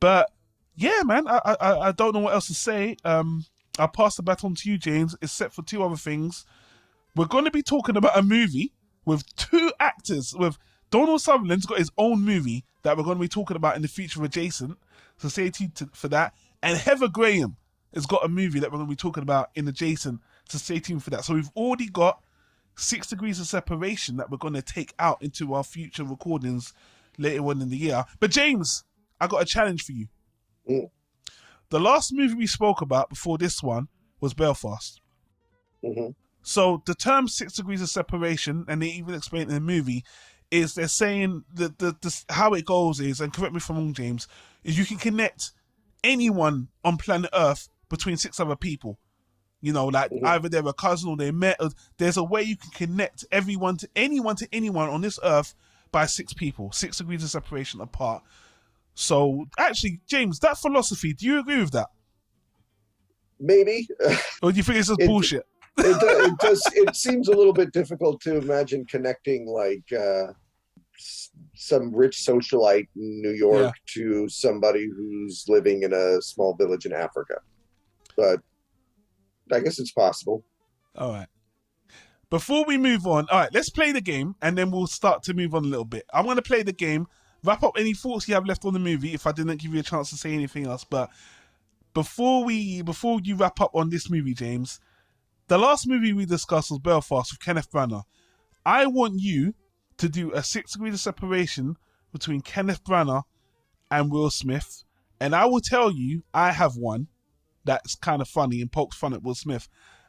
But, yeah, man, I don't know what else to say. I'll pass the baton to you, James, except for two other things. We're going to be talking about a movie with two actors. With Donald Sutherland's got his own movie that we're going to be talking about in the future adjacent. So stay tuned for that. And Heather Graham has got a movie that we're going to be talking about in adjacent. So stay tuned for that. So we've already got 6 Degrees of Separation that we're going to take out into our future recordings later on in the year. But James, I got a challenge for you. The last movie we spoke about before this one was Belfast. Mm-hmm. So the term 6 Degrees of Separation, and they even explain it in the movie, is they're saying that how it goes is, and correct me if I'm wrong, James, is you can connect anyone on planet Earth between 6 other people. Either they're a cousin or they met. There's a way you can connect anyone to anyone on this Earth by 6 people, 6 degrees of separation apart. So actually, James, that philosophy, do you agree with that? Maybe. Or do you think it's just bullshit? It does. It seems a little bit difficult to imagine connecting some rich socialite in New York to somebody who's living in a small village in Africa. But I guess it's possible. All right. Before we move on, all right, let's play the game and then we'll start to move on a little bit. I'm going to play the game, wrap up any thoughts you have left on the movie if I didn't give you a chance to say anything else. But before you wrap up on this movie, James, the last movie we discussed was Belfast with Kenneth Branagh. I want you to do a 6 degrees of separation between Kenneth Branagh and Will Smith. And I will tell you, I have one that's kind of funny and pokes fun at Will Smith.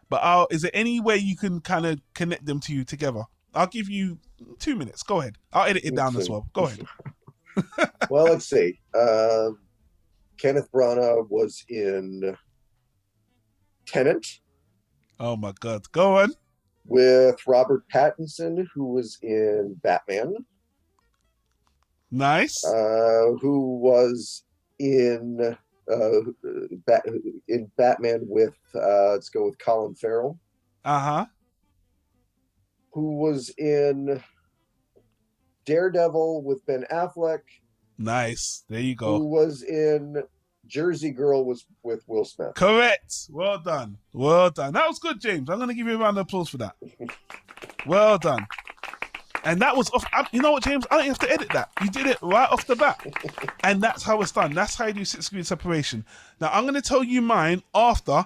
But is there any way you can kind of connect them to you together? I'll give you 2 minutes. Go ahead. I'll edit it down as well. Go ahead. Well, let's see. Kenneth Branagh was in Tenet. Oh my God. Go on. With Robert Pattinson, who was in Batman. Nice. Who was in Batman with let's go with Colin Farrell. Who was in Daredevil with Ben Affleck. Nice. There you go. Who was in Jersey Girl with Will Smith. Correct. Well done. Well done. That was good, James. I'm going to give you a round of applause for that. Well done. And that was off. You know what, James? I don't have to edit that. You did it right off the bat. And that's how it's done. That's how you do 6 degrees separation. Now, I'm going to tell you mine after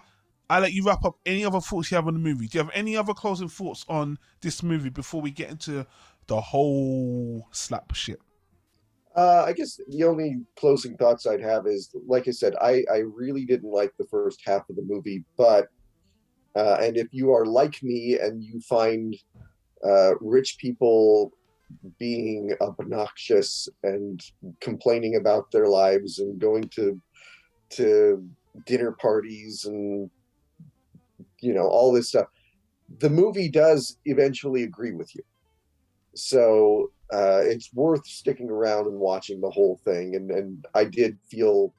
I let you wrap up any other thoughts you have on the movie. Do you have any other closing thoughts on this movie before we get into the whole slap shit? I guess the only closing thoughts I'd have is, like I said, I really didn't like the first half of the movie, but and if you are like me and you find rich people being obnoxious and complaining about their lives and going to dinner parties and all this stuff, the movie does eventually agree with you. So it's worth sticking around and watching the whole thing. And I did feel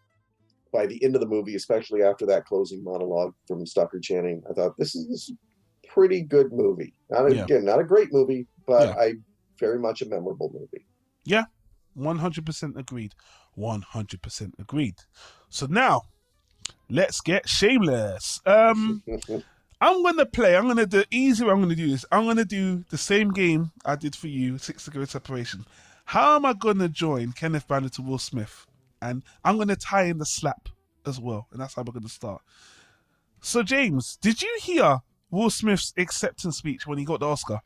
by the end of the movie, especially after that closing monologue from Stockard Channing, I thought this is a pretty good movie. Again, not a great movie, but very much a memorable movie. Yeah, 100% agreed. 100% agreed. So now, let's get shameless. I'm going to do this. I'm going to do the same game I did for you, 6 degrees separation. How am I going to join Kenneth Branagh to Will Smith? And I'm going to tie in the slap as well. And that's how we're going to start. So, James, did you hear Will Smith's acceptance speech when he got the Oscar?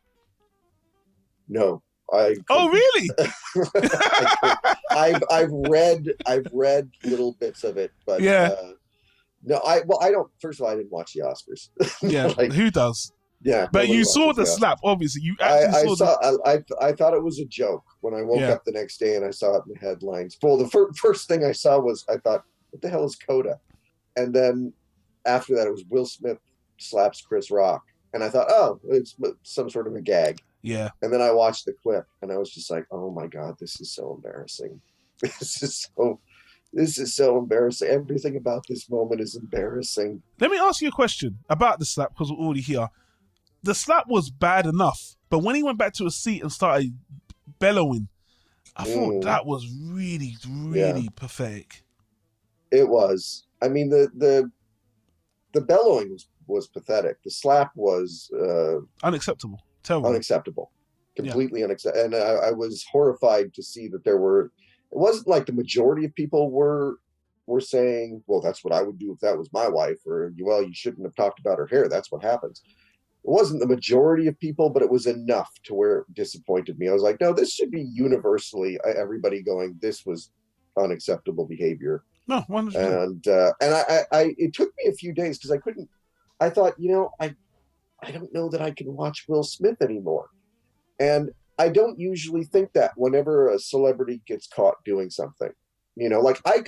No. Oh, really? I've read little bits of it, but no, I don't. First of all, I didn't watch the Oscars. Yeah, who does? Yeah, but you saw the slap. Obviously, you actually saw. I thought it was a joke when I woke up the next day and I saw it in the headlines. Well, the first thing I saw was I thought, "What the hell is Coda?" And then after that, it was Will Smith slaps Chris Rock, and I thought, "Oh, it's some sort of a gag." Yeah. And then I watched the clip, and I was just like, "Oh my God, this is so embarrassing. This is so embarrassing. Everything about this moment is embarrassing." Let me ask you a question about the slap, because we're already here. The slap was bad enough, but when he went back to his seat and started bellowing, I thought that was really, really pathetic. It was. I mean, the bellowing was pathetic. The slap was unacceptable. Terrible. Unacceptable. Completely unacceptable. And I was horrified to see that there were. It wasn't like the majority of people were saying, "Well, that's what I would do if that was my wife," or, "Well, you shouldn't have talked about her hair. That's what happens." It wasn't the majority of people, but it was enough to where it disappointed me. I was like, no, this should be universally everybody going, this was unacceptable behavior. No, 100%. And I it took me a few days because I thought, I don't know that I can watch Will Smith anymore. And I don't usually think that whenever a celebrity gets caught doing something, like I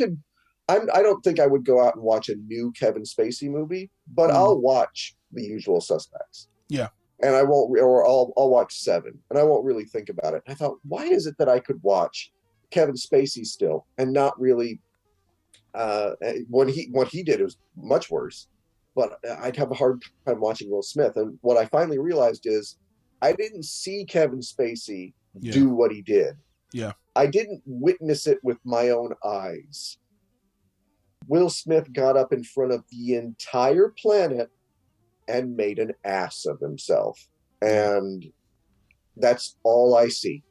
don't think I would go out and watch a new Kevin Spacey movie, but I'll watch The Usual Suspects. Yeah. And I won't, or I'll watch Seven, and I won't really think about it. And I thought, why is it that I could watch Kevin Spacey still and not really, what he did was much worse, but I'd have a hard time watching Will Smith. And what I finally realized is I didn't see Kevin Spacey do what he did. Yeah. I didn't witness it with my own eyes. Will Smith got up in front of the entire planet and made an ass of himself. And that's all I see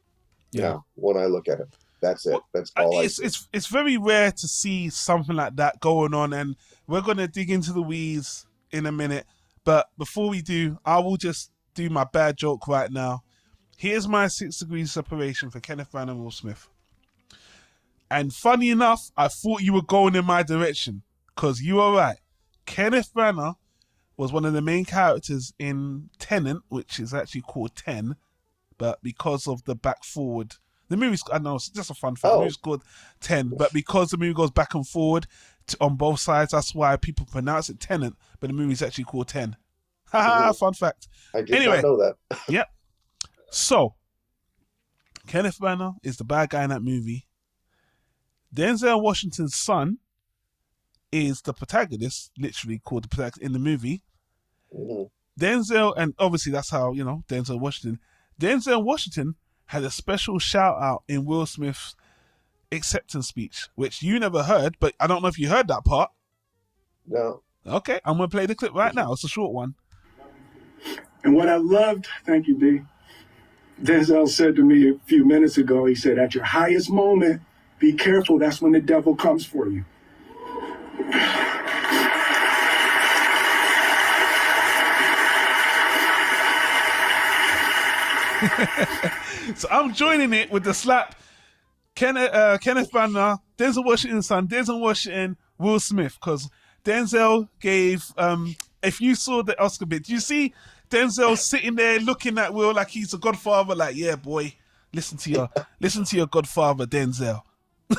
now when I look at it. That's it. That's all I see. It's very rare to see something like that going on, and we're going to dig into the weeds in a minute. But before we do, I will just do my bad joke right now. Here's my 6 degrees separation for Kenneth Branagh and Will Smith. And funny enough, I thought you were going in my direction, because you are right. Kenneth Branagh was one of the main characters in Tenet, which is actually called 10, but because of the back forward, the movie's, I know it's just a fun fact, the movie's called 10, but because the movie goes back and forward on both sides, that's why people pronounce it Tenet, but the movie's actually called 10. Haha, fun fact. I did not know that. Yep. So, Kenneth Branagh is the bad guy in that movie. Denzel Washington's son is the protagonist, literally called the protagonist in the movie. Denzel, and obviously that's how, Denzel Washington had a special shout out in Will Smith's acceptance speech, which you never heard, but I don't know if you heard that part. No. Okay, I'm going to play the clip right now. It's a short one. And what I loved, thank you, D. Denzel said to me a few minutes ago, he said, at your highest moment, be careful, that's when the devil comes for you. So I'm joining it with the slap. Kenneth Branagh, Denzel Washington's son, Denzel Washington, Will Smith, because Denzel gave, if you saw the Oscar bit, do you see Denzel sitting there looking at Will like he's a godfather, like, yeah, boy, listen to your godfather, Denzel.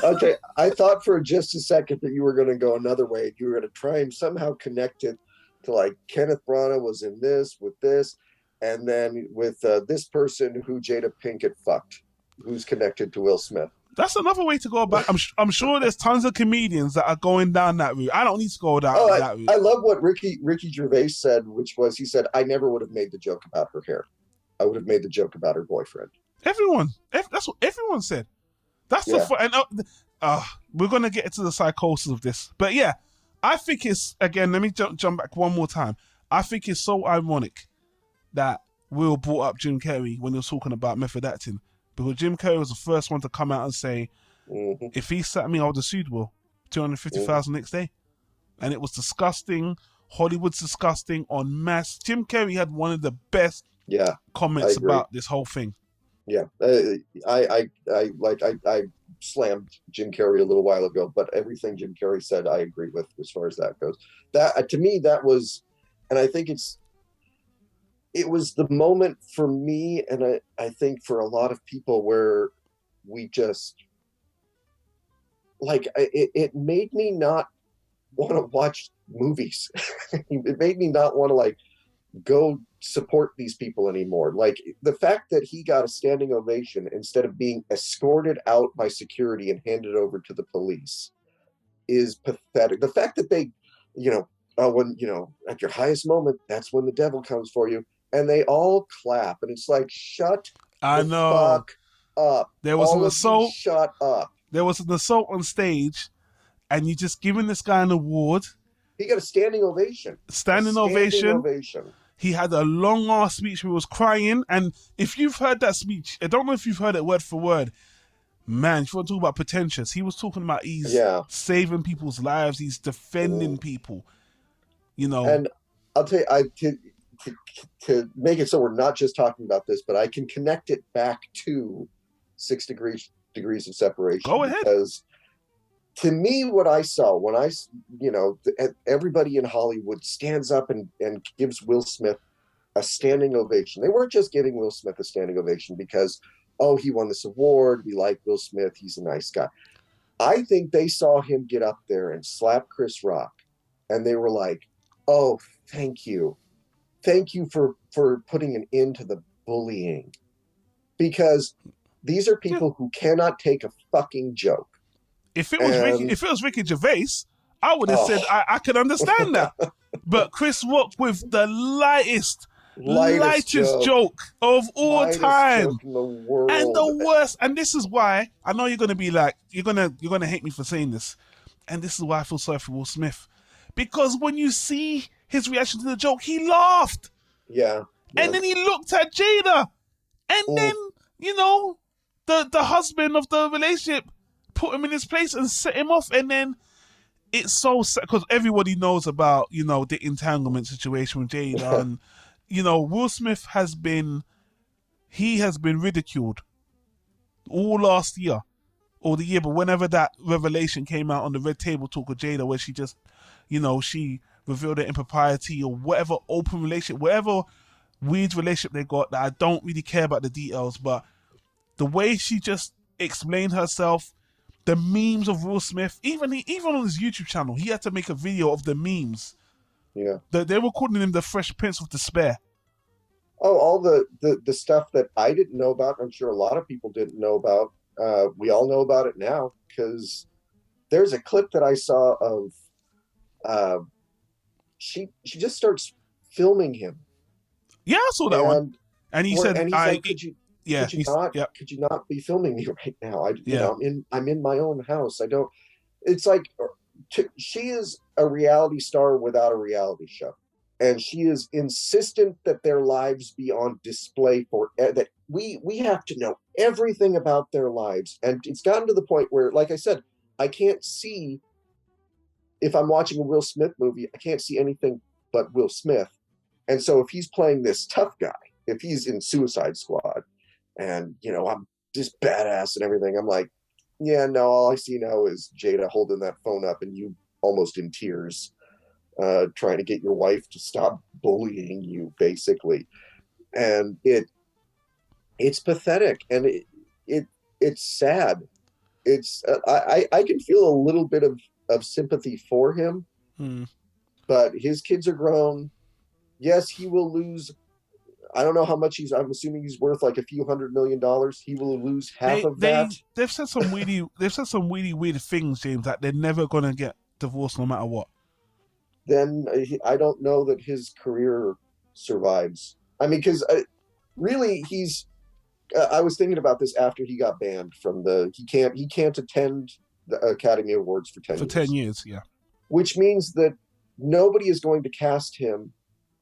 Okay, I thought for just a second that you were going to go another way. You were going to try and somehow connect it to, like, Kenneth Branagh was in this with this, and then with this person who Jada Pinkett fucked, who's connected to Will Smith. That's another way to go about. I'm sure there's tons of comedians that are going down that route. I don't need to go down that route. I love what Ricky Gervais said, which was, he said, I never would have made the joke about her hair. I would have made the joke about her boyfriend. Everyone. That's what everyone said. That's the fun. And we're going to get into the psychosis of this. But yeah, I think it's, again, let me jump back one more time. I think it's so ironic that Will brought up Jim Carrey when he was talking about method acting. Because Jim Carrey was the first one to come out and say, if he sat me, I would have sued Will. $250,000 next day. And it was disgusting. Hollywood's disgusting on mass. Jim Carrey had one of the best comments about this whole thing. Yeah, I slammed Jim Carrey a little while ago, but everything Jim Carrey said, I agree with as far as that goes. That to me, that was, and I think it was the moment for me, and I think for a lot of people where we just, like, it made me not want to watch movies. It made me not want to, like, go support these people anymore. Like, the fact that he got a standing ovation instead of being escorted out by security and handed over to the police is pathetic. The fact that they, when, at your highest moment, that's when the devil comes for you. And they all clap, and it's like, shut the fuck up. There was an assault. Shut up. There was an assault on stage, and you just giving this guy an award. He got a standing ovation. Standing ovation. He had a long ass speech where he was crying, and if you've heard that speech, I don't know if you've heard it word for word. Man, if you want to talk about pretentious, he was talking about he's saving people's lives, he's defending people. And I'll tell you, to make it so we're not just talking about this, but I can connect it back to 6 degrees of separation. Go ahead. Because to me, what I saw when everybody in Hollywood stands up and gives Will Smith a standing ovation. They weren't just giving Will Smith a standing ovation because, he won this award. We like Will Smith. He's a nice guy. I think they saw him get up there and slap Chris Rock, and they were like, oh, thank you. Thank you for putting an end to the bullying, because these are people who cannot take a fucking joke. If it was Ricky Gervais, I would have said I could understand that. But Chris Rock with the lightest joke of all time, in the world. And the worst. And this is why I know you're gonna be like, you're gonna hate me for saying this, and this is why I feel sorry for Will Smith, because when you see his reaction to the joke, he laughed. Yeah. And then he looked at Jada. And then, you know, the husband of the relationship put him in his place and set him off. And then it's so sad because everybody knows about, you know, the entanglement situation with Jada. And, you know, Will Smith has been ridiculed all last year or the year, but whenever that revelation came out on the Red Table Talk with Jada, where she just, you know, she revealed her impropriety or whatever open relationship, whatever weird relationship they got that I don't really care about the details, but the way she just explained herself, the memes of Will Smith, even on his YouTube channel, he had to make a video of the memes. Yeah. They were calling him the Fresh Prince of Despair. Oh, all the stuff that I didn't know about, I'm sure a lot of people didn't know about. We all know about it now because there's a clip that I saw of she just starts filming him. Yeah, I saw that one. And he said, and he's like, could you not be filming me right now? You know, I'm in my own house. I don't. It's like she is a reality star without a reality show. And she is insistent that their lives be on display for that we have to know everything about their lives. And it's gotten to the point where, like I said, I can't see, if I'm watching a Will Smith movie, I can't see anything but Will Smith. And so if he's playing this tough guy, if he's in Suicide Squad and, you know, I'm just badass and everything, I'm like, yeah, no, all I see now is Jada holding that phone up and you almost in tears. Trying to get your wife to stop bullying you, basically, and it's pathetic and it's sad. It's I can feel a little bit of sympathy for him, but his kids are grown. Yes, he will lose. I don't know how much I'm assuming he's worth like a few $100 million. He will lose half of that. They've said some really weird things, James, that they're never gonna get divorced no matter what. Then I don't know that his career survives. I mean, because really, he's. I was thinking about this after he got banned from the. He can't attend the Academy Awards for 10 years. For 10 years, yeah. Which means that nobody is going to cast him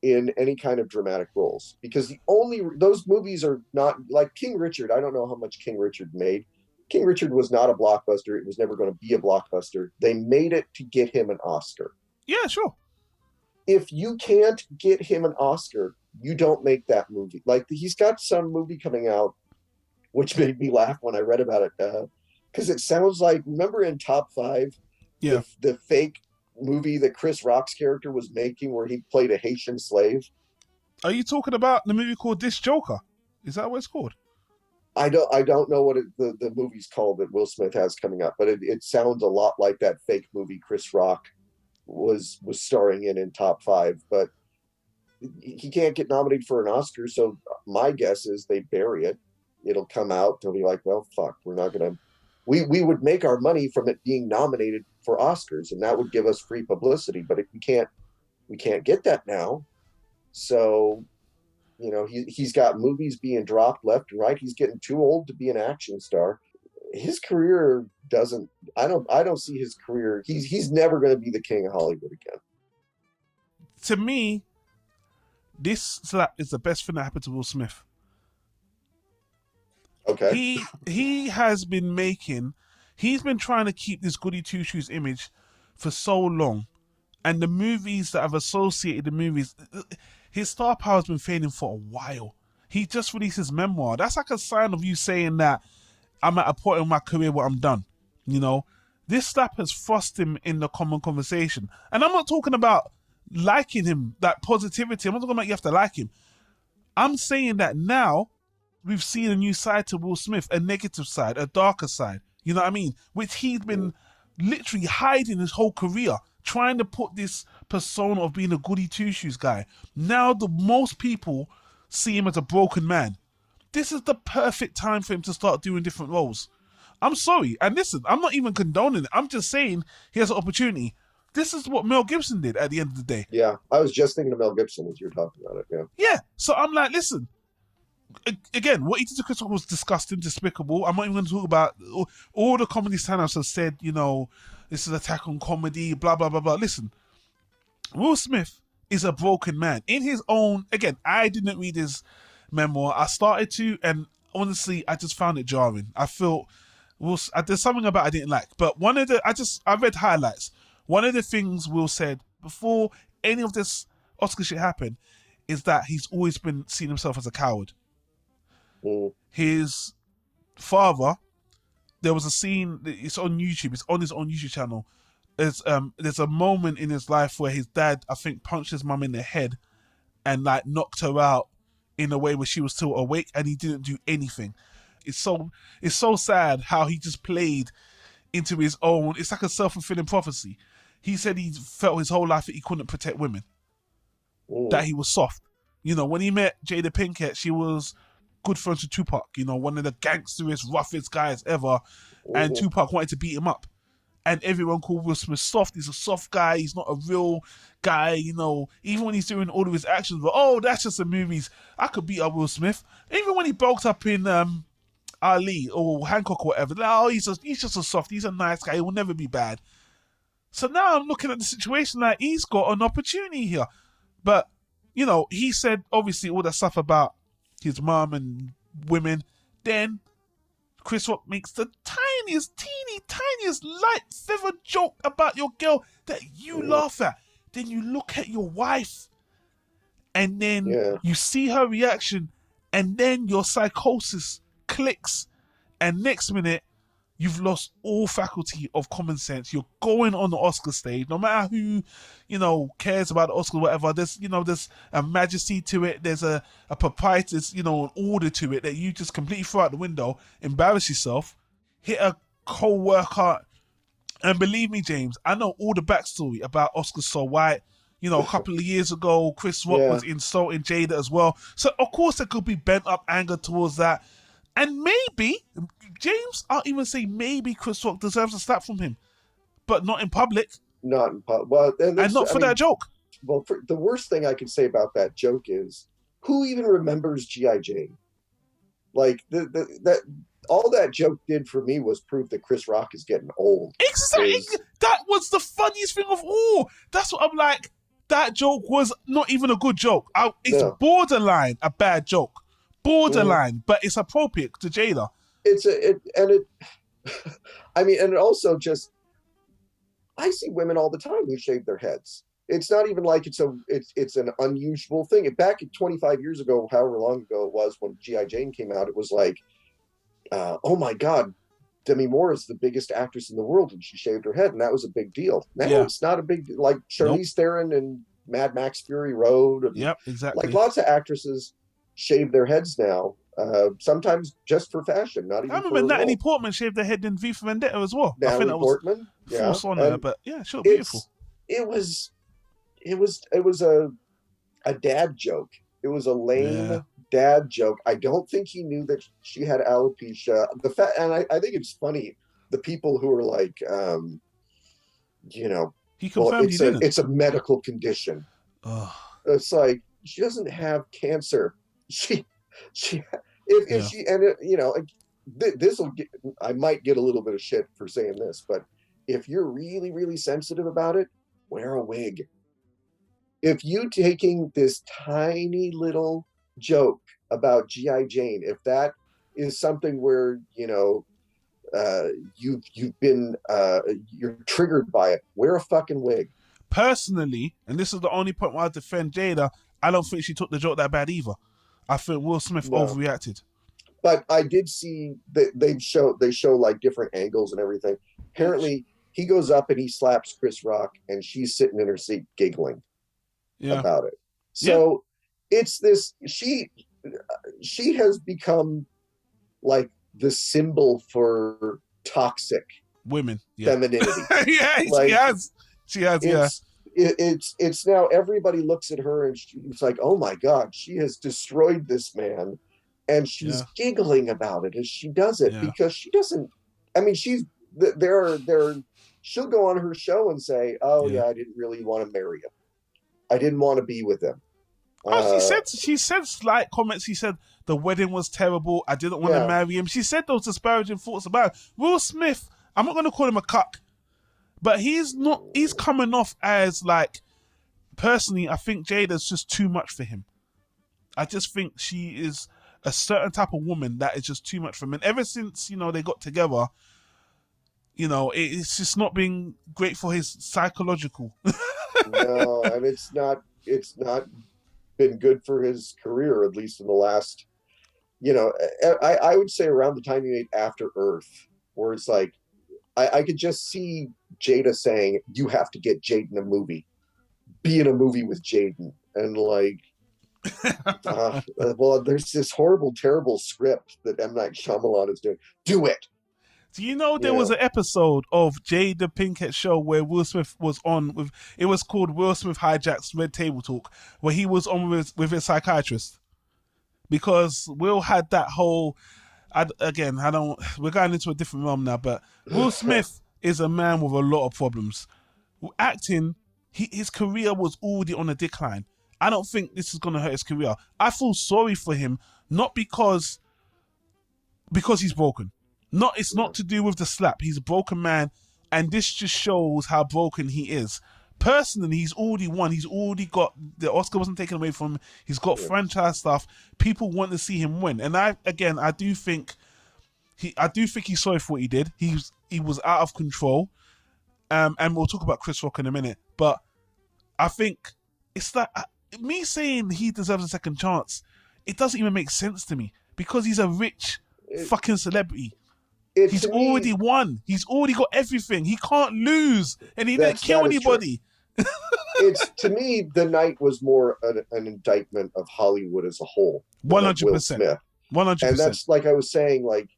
in any kind of dramatic roles because those movies are not like King Richard. I don't know how much King Richard made. King Richard was not a blockbuster. It was never going to be a blockbuster. They made it to get him an Oscar. Yeah, sure. If you can't get him an Oscar, you don't make that movie. Like he's got some movie coming out, which made me laugh when I read about it, because it sounds like, remember in Top 5, the fake movie that Chris Rock's character was making where he played a Haitian slave? Are you talking about the movie called This Joker? Is that what it's called? I don't know what the movie's called that Will Smith has coming up, but it sounds a lot like that fake movie Chris Rock was starring in Top 5, but he can't get nominated for an Oscar, so my guess is they bury it. It'll come out, they'll be like, well, fuck, we're not gonna we would make our money from it being nominated for Oscars, and that would give us free publicity, but we can't get that now. So, you know, he's got movies being dropped left and right. He's getting too old to be an action star. His career doesn't. I don't see his career. He's never going to be the king of Hollywood again. To me, this slap is the best thing that happened to Will Smith. Okay. He has been making. He's been trying to keep this goody two shoes image for so long, and the movies that have associated the movies, his star power has been fading for a while. He just released his memoir. That's like a sign of you saying that I'm at a point in my career where I'm done. You know, this slap has thrust him in the common conversation. And I'm not talking about liking him, that positivity. I'm not talking about you have to like him. I'm saying that now we've seen a new side to Will Smith, a negative side, a darker side. You know what I mean? Which he's been literally hiding his whole career, trying to put this persona of being a goody two-shoes guy. Now most people see him as a broken man. This is the perfect time for him to start doing different roles. I'm sorry. And listen, I'm not even condoning it. I'm just saying he has an opportunity. This is what Mel Gibson did at the end of the day. Yeah, I was just thinking of Mel Gibson as you were talking about it. Yeah. Yeah. So I'm like, listen, again, what he did to Chris Rock was disgusting, despicable. I'm not even going to talk about all the comedy stand-ups have said, you know, this is an attack on comedy, blah, blah, blah, blah. Listen, Will Smith is a broken man. In his own, again, I didn't read his memoir. I started to, and honestly, I just found it jarring. I felt, there's something about it I didn't like. But I read highlights. One of the things Will said before any of this Oscar shit happened is that he's always been seen himself as a coward. His father, there was a scene, it's on YouTube, it's on his own YouTube channel. There's a moment in his life where his dad, I think, punched his mum in the head and like knocked her out in a way where she was still awake, and he didn't do anything. It's so sad how he just played into his own. It's like a self-fulfilling prophecy. He said he felt his whole life that he couldn't protect women, that he was soft. You know, when he met Jada Pinkett, she was good friends with Tupac, you know, one of the gangsterest, roughest guys ever, and Tupac wanted to beat him up. And everyone called Will Smith soft. He's a soft guy. He's not a real guy, you know. Even when he's doing all of his actions, but that's just the movies. I could beat up Will Smith. Even when he bulked up in Ali or Hancock or whatever, he's just a soft. He's a nice guy. He will never be bad. So now I'm looking at the situation like he's got an opportunity here. But, you know, he said obviously all that stuff about his mom and women. Then Chris Rock makes the teeny tiniest light feather joke about your girl that you laugh at. Then you look at your wife and then you see her reaction, and then your psychosis clicks, and next minute you've lost all faculty of common sense. You're going on the Oscar stage, no matter who, you know, cares about the Oscar, whatever. There's a majesty to it. There's a propriety, an order to it that you just completely throw out the window, embarrass yourself, hit a co-worker. And believe me, James, I know all the backstory about Oscar So White. You know, a couple of years ago, Chris Rock was insulting Jada as well. So, of course, there could be bent-up anger towards that. And maybe, James, I'll even say maybe Chris Rock deserves a slap from him. But not in public. Not in public. Well, and not for that joke. Well, the worst thing I can say about that joke is, who even remembers G.I. Jane? Like, that all that joke did for me was prove that Chris Rock is getting old. Exactly. That was the funniest thing of all. That's what I'm like. That joke was not even a good joke. It's borderline a bad joke. Borderline, but it's appropriate to Jada. I mean, and it also just, I see women all the time who shave their heads. It's not even like it's an unusual thing. Back 25 years ago, however long ago it was when G.I. Jane came out, it was like, oh my God, Demi Moore is the biggest actress in the world, and she shaved her head, and that was a big deal. Now it's not a big deal. Like Charlize Theron and Mad Max Fury Road. And exactly. Like lots of actresses shave their heads now, sometimes just for fashion, not even. I remember Natalie Portman shaved her head in V for Vendetta as well. Natalie I think that Portman, was forced on her, but sure, beautiful. It was a dad joke. It was a lame dad joke. I don't think he knew that she had alopecia. And I think it's funny, the people who are like, he confirmed he didn't. It's a medical condition. It's like, she doesn't have cancer. I might get a little bit of shit for saying this, but if you're really, really sensitive about it, wear a wig. If you taking this tiny little joke about G.I. Jane, if that is something where, you've been, you're triggered by it, wear a fucking wig. Personally, and this is the only point where I defend Jada, I don't think she took the joke that bad either. I think Will Smith overreacted. But I did see that they show like different angles and everything. Apparently, he goes up and he slaps Chris Rock, and she's sitting in her seat giggling about it. So it's this. She has become like the symbol for toxic women femininity. She has. It's now everybody looks at her and it's like, oh my God, she has destroyed this man, and she's giggling about it as she does it because she doesn't. I mean, she'll go on her show and say, "Oh I didn't really want to marry him. I didn't want to be with him." She said slight comments. She said the wedding was terrible. I didn't want to marry him. She said those disparaging thoughts about him. Will Smith. I'm not going to call him a cuck, but he's coming off as like personally, I think Jada's just too much for him. I just think she is a certain type of woman that is just too much for him. And ever since, they got together, it's just not been great for his psychological. No, and it's not been good for his career, at least in the last, I would say around the time he made After Earth, where it's like, I could just see Jada saying, you have to get Jaden a movie. Be in a movie with Jaden. And like, well, there's this horrible, terrible script that M. Night Shyamalan is doing. Do it. Do you know there was an episode of Jada Pinkett show where Will Smith was on with? It was called Will Smith Hijacks Red Table Talk, where he was on with his psychiatrist, because Will had that whole. We're going into a different realm now, but Will Smith is a man with a lot of problems. Acting, his career was already on a decline. I don't think this is going to hurt his career. I feel sorry for him, not because he's broken. It's not to do with the slap. He's a broken man, and this just shows how broken he is. Personally, he's already won. He's already got the Oscar wasn't taken away from him. He's got franchise stuff. People want to see him win, and I do think he's sorry for what he did. He was out of control, and we'll talk about Chris Rock in a minute. But I think it's like me saying he deserves a second chance. It doesn't even make sense to me, because he's a rich fucking celebrity. He's already won. He's already got everything. He can't lose, and he didn't kill anybody. It's, to me, the night was more an indictment of Hollywood as a whole. 100%. 100%. And that's, like I was saying, like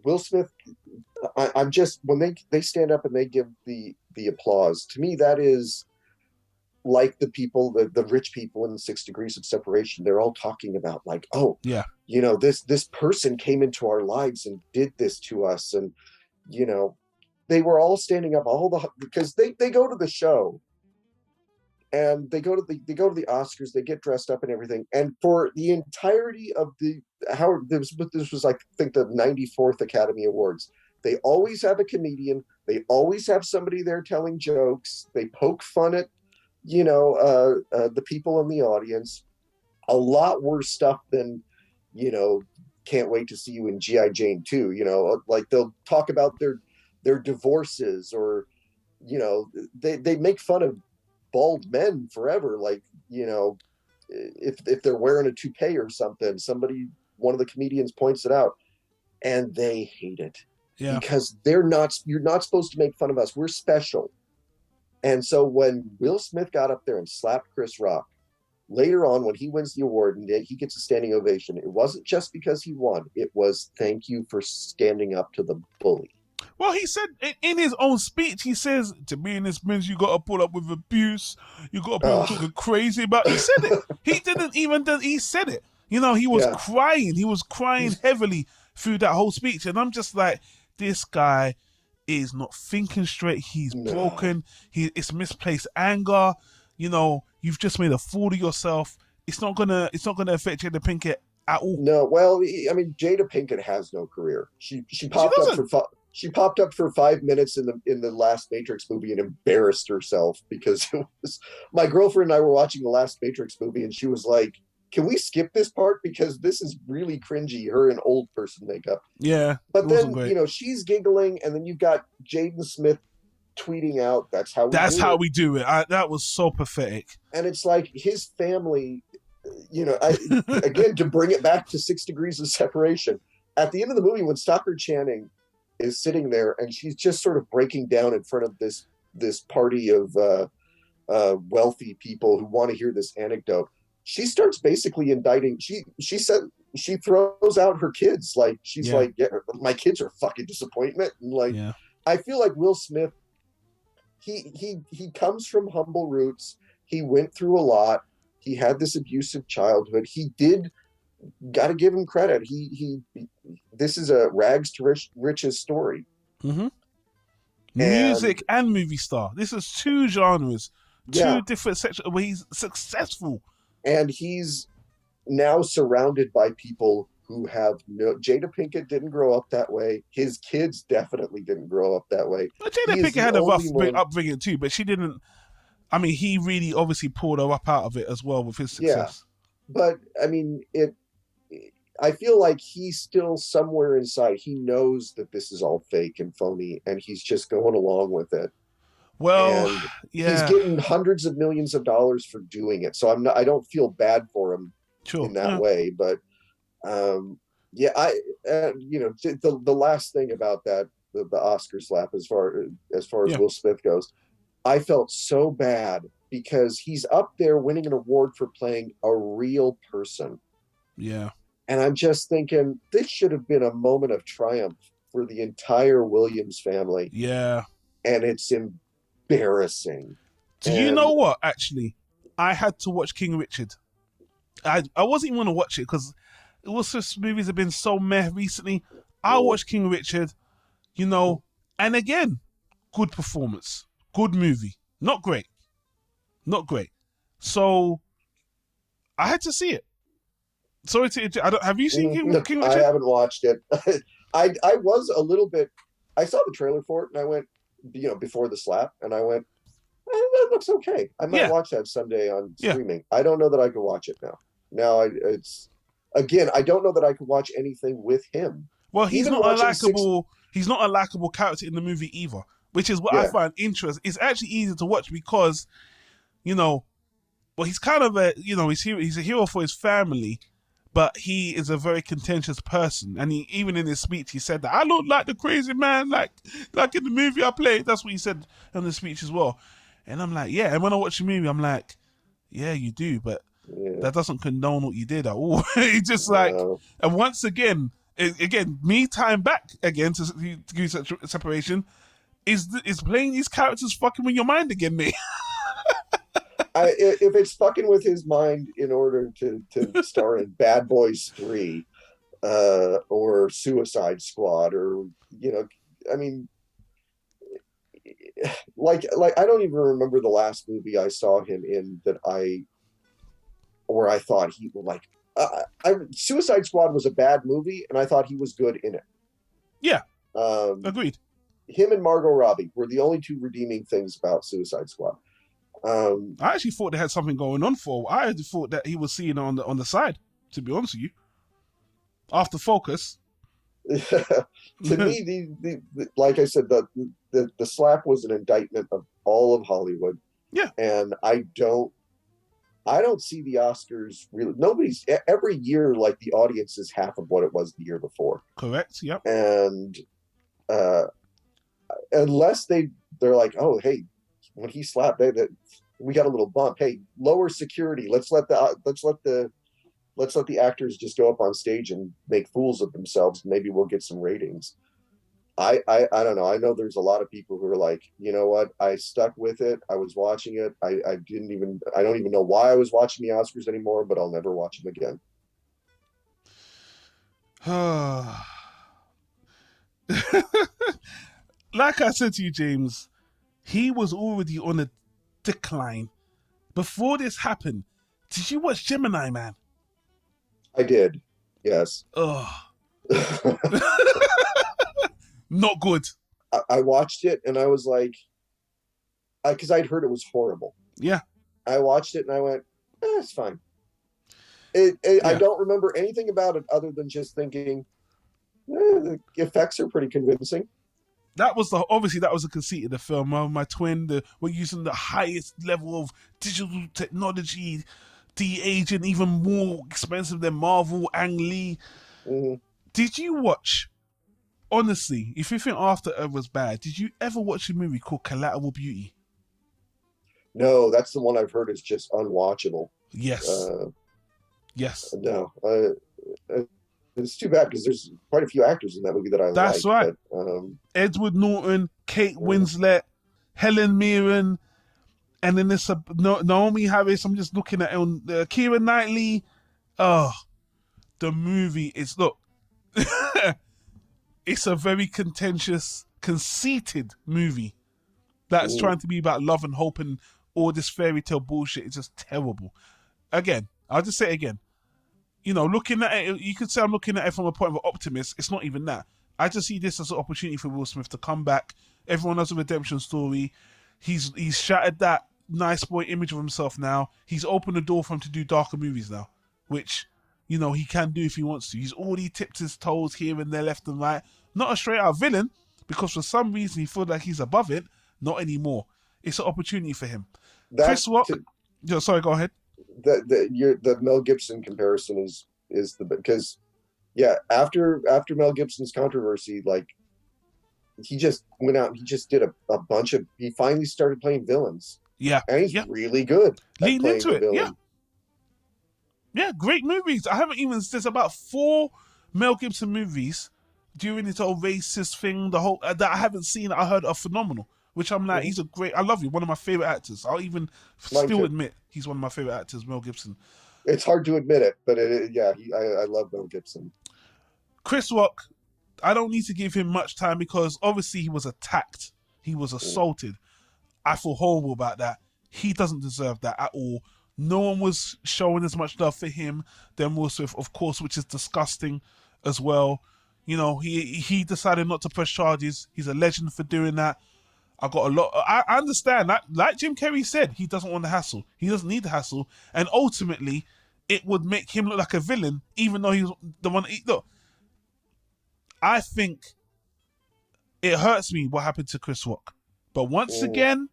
Will Smith. I'm just, when they stand up and they give the applause, to me that is like the people, the rich people in 6 Degrees of Separation. They're all talking about like, oh yeah, this person came into our lives and did this to us, and they were all standing up, because they go to the show, and they go to the Oscars, they get dressed up and everything, and for the entirety of this was like, I think the 94th Academy Awards, they always have a comedian, they always have somebody there telling jokes, they poke fun at the people in the audience. A lot worse stuff than can't wait to see you in G.I. Jane 2. Like they'll talk about their divorces, or they make fun of bald men forever, like if they're wearing a toupee or something. One of the comedians points it out, and they hate it because you're not supposed to make fun of us, we're special. And so when Will Smith got up there and slapped Chris Rock, later on when he wins the award and he gets a standing ovation, it wasn't just because he won. It was, thank you for standing up to the bully. Well, he said in his own speech, he says, to me in this means you got to put up with abuse. You got to be talking crazy about. He said it. He didn't even. He said it. He was crying. He was crying heavily through that whole speech, and I'm just like, this guy is not thinking straight. He's broken. It's misplaced anger. You've just made a fool of yourself. It's not gonna affect Jada Pinkett at all. No, well, I mean, Jada Pinkett has no career. She popped up for 5 minutes in the last Matrix movie and embarrassed herself, because it was, my girlfriend and I were watching the last Matrix movie, and she was like, can we skip this part, because this is really cringy, her in old person makeup. Yeah. But then, she's giggling, and then you've got Jaden Smith tweeting out, that's how we do it. That was so pathetic. And it's like his family, again, to bring it back to 6 Degrees of Separation, at the end of the movie when Stockard Channing is sitting there and she's just sort of breaking down in front of this party of wealthy people who want to hear this anecdote, she starts basically indicting. She said she throws out her kids, like she's like, yeah, my kids are a fucking disappointment. And like, I feel like Will Smith, he comes from humble roots. He went through a lot. He had this abusive childhood. He did, got to give him credit. This is a rags to riches story. Mm-hmm. Music and movie star. This is two genres, two different sections where he's successful. And he's now surrounded by people who have Jada Pinkett didn't grow up that way. His kids definitely didn't grow up that way. But Jada Pinkett had a rough upbringing too, but she didn't. I mean, he really obviously pulled her up out of it as well with his success. But I mean, I feel like he's still somewhere inside. He knows that this is all fake and phony, and he's just going along with it. Well, and yeah, he's getting hundreds of millions of dollars for doing it. So I don't feel bad for him in that way. But the last thing about that, the Oscar slap, as far as Will Smith goes, I felt so bad because he's up there winning an award for playing a real person. Yeah. And I'm just thinking, this should have been a moment of triumph for the entire Williams family. Yeah. And it's embarrassing. You know what? Actually, I had to watch King Richard. I wasn't even going to watch it because movies have been so meh recently. I watched King Richard, and again, good performance, good movie. Not great. So I had to see it. Sorry to have you seen King Richard? I haven't watched it. I was a little bit. I saw the trailer for it, and I went, before the slap, and I went, that looks okay. I might watch that someday on streaming. I don't know that I could watch it now. I don't know that I could watch anything with him. Well, he's not a likable character in the movie either, which is what I find interesting. It's actually easy to watch because, he's kind of he's a hero for his family, but he is a very contentious person. And even in his speech, he said that I look like the crazy man, like in the movie I played. That's what he said in the speech as well. And I'm like, yeah. And when I watch the movie, I'm like, yeah, you do, but that doesn't condone what you did at all. It's just and once again, me tying back again to give separation is playing these characters fucking with your mind again, mate. If it's fucking with his mind in order to star in Bad Boys 3 or Suicide Squad, or I mean, like I don't even remember the last movie I saw him in where I thought he would Suicide Squad was a bad movie, and I thought he was good in it. Yeah, agreed. Him and Margot Robbie were the only two redeeming things about Suicide Squad. I actually thought they had something going on for. I thought that he was seeing it on the side. To be honest with you, after Focus. To me, like I said, the slap was an indictment of all of Hollywood. Yeah, and I don't see the Oscars really. Every year, like, the audience is half of what it was the year before. Correct. Yep. And unless they're like, oh, hey, when he slapped, we got a little bump. Hey, lower security. Let's let the actors just go up on stage and make fools of themselves. Maybe we'll get some ratings. I don't know. I know there's a lot of people who are like, you know what? I stuck with it. I was watching it. I don't even know why I was watching the Oscars anymore, but I'll never watch them again. Like I said to you, James, he was already on a decline. Before this happened, did you watch Gemini Man? I did, yes. Not good. I watched it and I was like, because I'd heard it was horrible. Yeah. I watched it and I went, it's fine. I don't remember anything about it other than just thinking, the effects are pretty convincing. That was the conceit of the film. My twin, we're using the highest level of digital technology, de-aging, even more expensive than Marvel, Ang Lee. Mm-hmm. Did you watch, honestly, if you think After Earth was bad, did you ever watch a movie called Collateral Beauty? No, that's the one I've heard is just unwatchable. Yes. Yes. No. It's too bad because there's quite a few actors in that movie that I like. That's right. But, Edward Norton, Kate Winslet, Helen Mirren, and then there's Naomi Harris. I'm just looking at it on Keira Knightley. Oh, the movie is, look, it's a very contentious, conceited movie that's trying to be about love and hope and all this fairy tale bullshit. It's just terrible. Again, I'll just say it again. Looking at it, you could say I'm looking at it from a point of an optimist. It's not even that. I just see this as an opportunity for Will Smith to come back. Everyone has a redemption story. He's shattered that nice boy image of himself now. He's opened the door for him to do darker movies now, which, you know, he can do if he wants to. He's already tipped his toes here and there, left and right. Not a straight out villain, because for some reason he feels like he's above it. Not anymore. It's an opportunity for him. Chris Rock. Sorry, go ahead. The Mel Gibson comparison is because after Mel Gibson's controversy, like, he just went out. He just did a bunch of. He finally started playing villains. Yeah, and he's really good. Lean into it. Yeah, great movies. I haven't even. There's about 4 Mel Gibson movies during this whole racist thing. The whole that I haven't seen. I heard are phenomenal. Which I'm like, he's a great. I love you. One of my favorite actors. I'll even still admit he's one of my favorite actors. Mel Gibson. It's hard to admit it, but I love Mel Gibson. Chris Rock. I don't need to give him much time because obviously he was attacked. He was assaulted. I feel horrible about that. He doesn't deserve that at all. No one was showing as much love for him than Will Smith, of course, which is disgusting as well. You know, he decided not to press charges. He's a legend for doing that. I understand that. Like Jim Carrey said, he doesn't want the hassle. He doesn't need the hassle. And ultimately, it would make him look like a villain, even though he's the one. Look, I think it hurts me what happened to Chris Rock. But once again,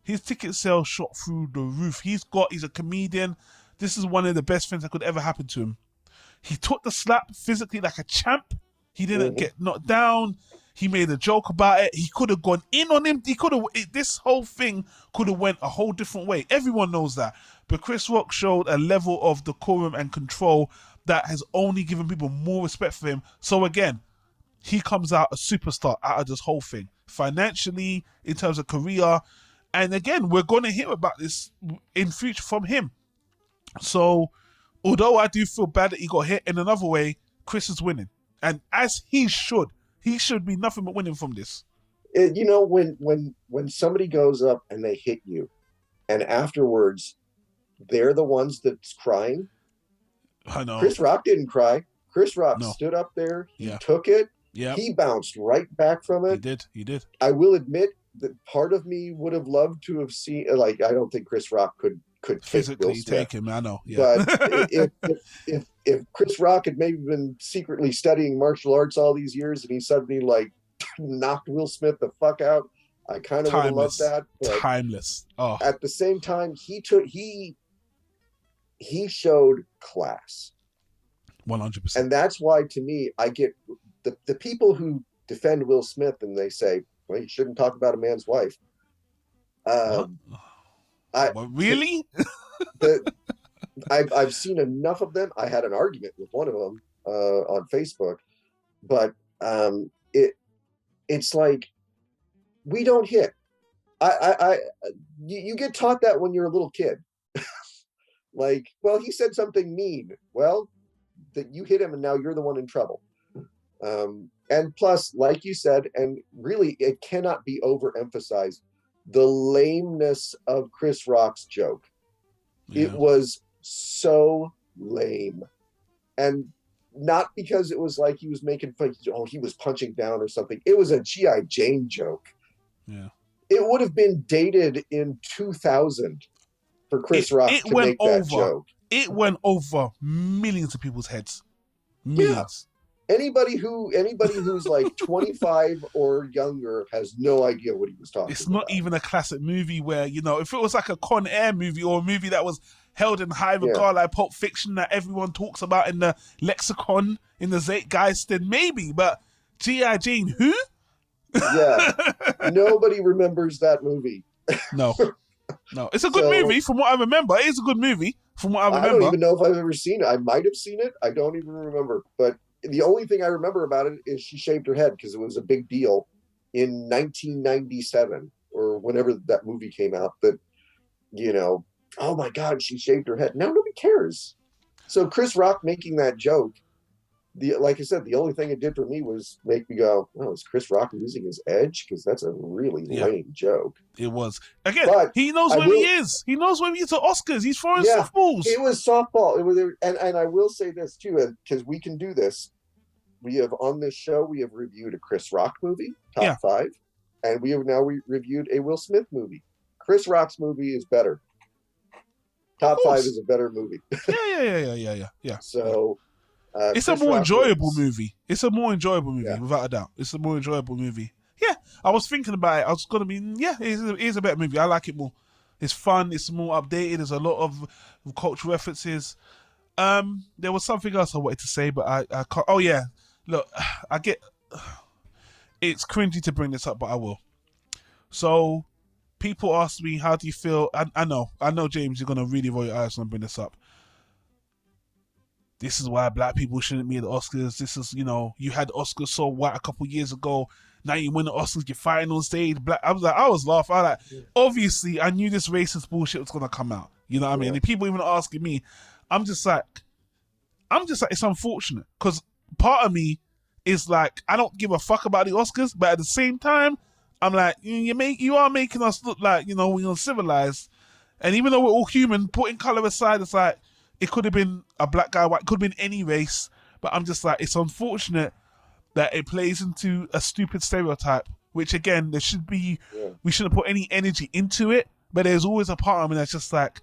his ticket sales shot through the roof. He's a comedian. This is one of the best things that could ever happen to him. He took the slap physically like a champ. He didn't get knocked down. He made a joke about it. He could have gone in on him. This whole thing could have went a whole different way. Everyone knows that. But Chris Rock showed a level of decorum and control that has only given people more respect for him. So again, he comes out a superstar out of this whole thing. Financially, in terms of career. And again, we're going to hear about this in future from him. So, although I do feel bad that he got hit in another way, Chris is winning. And as he should be nothing but winning from this. You know, when somebody goes up and they hit you, and afterwards, they're the ones that's crying. I know. Chris Rock didn't cry. Chris Rock stood up there. He took it. Yeah. He bounced right back from it. He did. I will admit that part of me would have loved to have seen, like, I don't think Chris Rock could physically take him. I know. Yeah. But if Chris Rock had maybe been secretly studying martial arts all these years and he suddenly like knocked Will Smith the fuck out, I kind of would have loved that. But timeless. Oh. At the same time, he showed class. 100%. And that's why, to me, I get the people who defend Will Smith and they say, well, you shouldn't talk about a man's wife. Really? I've seen enough of them. I had an argument with one of them on Facebook, but it's like, we don't hit. You get taught that when you're a little kid. Like, well, he said something mean. Well, that you hit him and now you're the one in trouble. And plus, like you said, and really it cannot be overemphasized, the lameness of Chris Rock's joke. Yeah. It was so lame. And not because it was like he was making fun, he was punching down or something. It was a G.I. Jane joke. Yeah. It would have been dated in 2000 for Chris Rock to make that joke. It went over millions of people's heads. Millions. Yeah. Anybody who's like 25 or younger has no idea what he was talking about. It's not even a classic movie where, you know, if it was like a Con Air movie or a movie that was held in high regard, like Pulp Fiction, that everyone talks about in the lexicon, in the zeitgeist, then maybe. But G.I. Jane, who? Yeah. Nobody remembers that movie. No. It's a good movie from what I remember. It is a good movie from what I remember. I don't even know if I've ever seen it. I might have seen it. I don't even remember. But the only thing I remember about it is she shaved her head because it was a big deal in 1997 or whenever that movie came out that, you know, oh my God, she shaved her head. Now nobody cares. So Chris Rock making that joke, like I said, the only thing it did for me was make me go, oh, is Chris Rock losing his edge? Because that's a really lame joke. It was. Again, but he knows where he is. He knows where he is at Oscars. He's throwing softballs. It was softball. It was, and I will say this too, because we can do this. We have on this show, we have reviewed a Chris Rock movie, top 5, and we have now reviewed a Will Smith movie. Chris Rock's movie is better. Top 5 is a better movie. Yeah. So it's Chris a more Rock enjoyable wins. movie. It's a more enjoyable movie, without a doubt. It's a more enjoyable movie. Yeah, I was thinking about it. I was gonna be, it is a better movie. I like it more. It's fun. It's more updated. There's a lot of cultural references. There was something else I wanted to say, but I can't. Oh yeah, look, I get. It's cringy to bring this up, but I will. So, people ask me, how do you feel? I know, James, you're gonna really roll your eyes when I bring this up. This is why black people shouldn't be at the Oscars. This is, you had Oscars so white a couple years ago. Now you win the Oscars, you're fighting on stage. I was laughing. Obviously, I knew this racist bullshit was gonna come out. You know what I mean? And people even asking me, I'm just like, it's unfortunate because part of me is like, I don't give a fuck about the Oscars, but at the same time, I'm like, you are making us look like, we're uncivilized. And even though we're all human, putting color aside, it's like, it could have been a black guy, white, could have been any race. But I'm just like, it's unfortunate that it plays into a stupid stereotype, which again, we shouldn't put any energy into it. But there's always a part of me that's just like,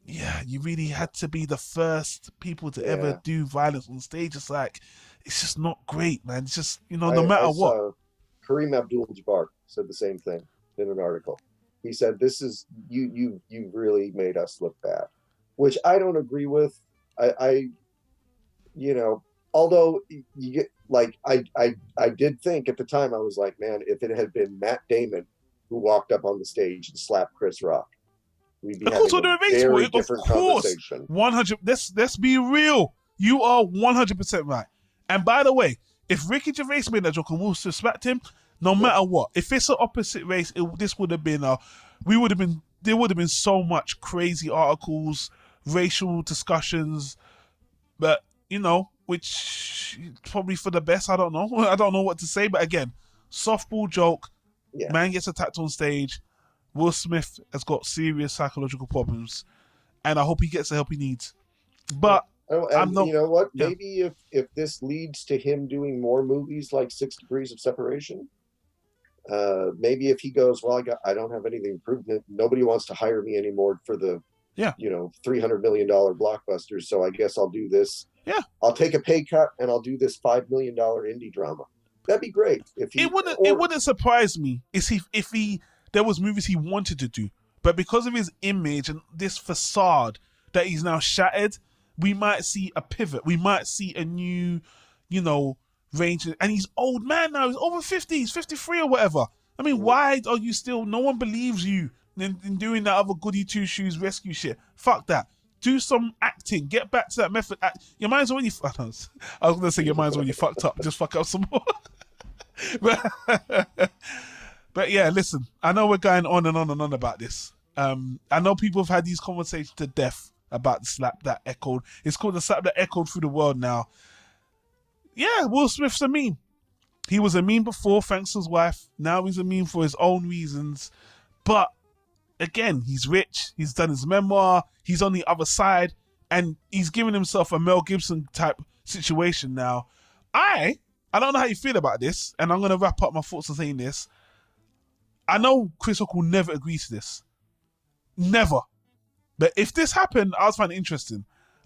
you really had to be the first people to ever do violence on stage. It's like, it's just not great, man. It's just, no matter what. Kareem Abdul-Jabbar said the same thing in an article. He said, "This is you really made us look bad," which I don't agree with. I although you get like I did think at the time, I was like, man, if it had been Matt Damon who walked up on the stage and slapped Chris Rock, we'd be having a very different conversation. 100. Let's be real. You are 100% right. And by the way, if Ricky Gervais made that joke and Will Smith smacked him, no matter what, if it's an opposite race, this would have been there would have been so much crazy articles, racial discussions, but which probably for the best. I don't know. I don't know what to say, but again, softball joke. Man gets attacked on stage. Will Smith has got serious psychological problems, and I hope he gets the help he needs. But I'm not. You know what? Maybe if this leads to him doing more movies like 6 Degrees of Separation, maybe if he goes, well, I don't have anything to prove. Nobody wants to hire me anymore for the $300 million blockbusters. So I guess I'll do this. Yeah, I'll take a pay cut and I'll do this $5 million indie drama. That'd be great. It wouldn't surprise me if he there was movies he wanted to do, but because of his image and this facade that he's now shattered, we might see a pivot. We might see a new, range. And he's old man now. He's over 50. He's 53 or whatever. I mean, why are you still? No one believes you in doing that other goody two shoes rescue shit. Fuck that. Do some acting. Get back to that method. Your mind's already. I was gonna say your mind's already fucked up. Just fuck up some more. But yeah, listen. I know we're going on and on and on about this. I know people have had these conversations to death about the slap that echoed. It's called the slap that echoed through the world now. Yeah, Will Smith's a meme. He was a meme before, thanks to his wife. Now he's a meme for his own reasons. But again, he's rich. He's done his memoir. He's on the other side. And he's given himself a Mel Gibson type situation now. I don't know how you feel about this. And I'm going to wrap up my thoughts on saying this. I know Chris Rock will never agree to this. Never. But if this happened, I would find it interesting.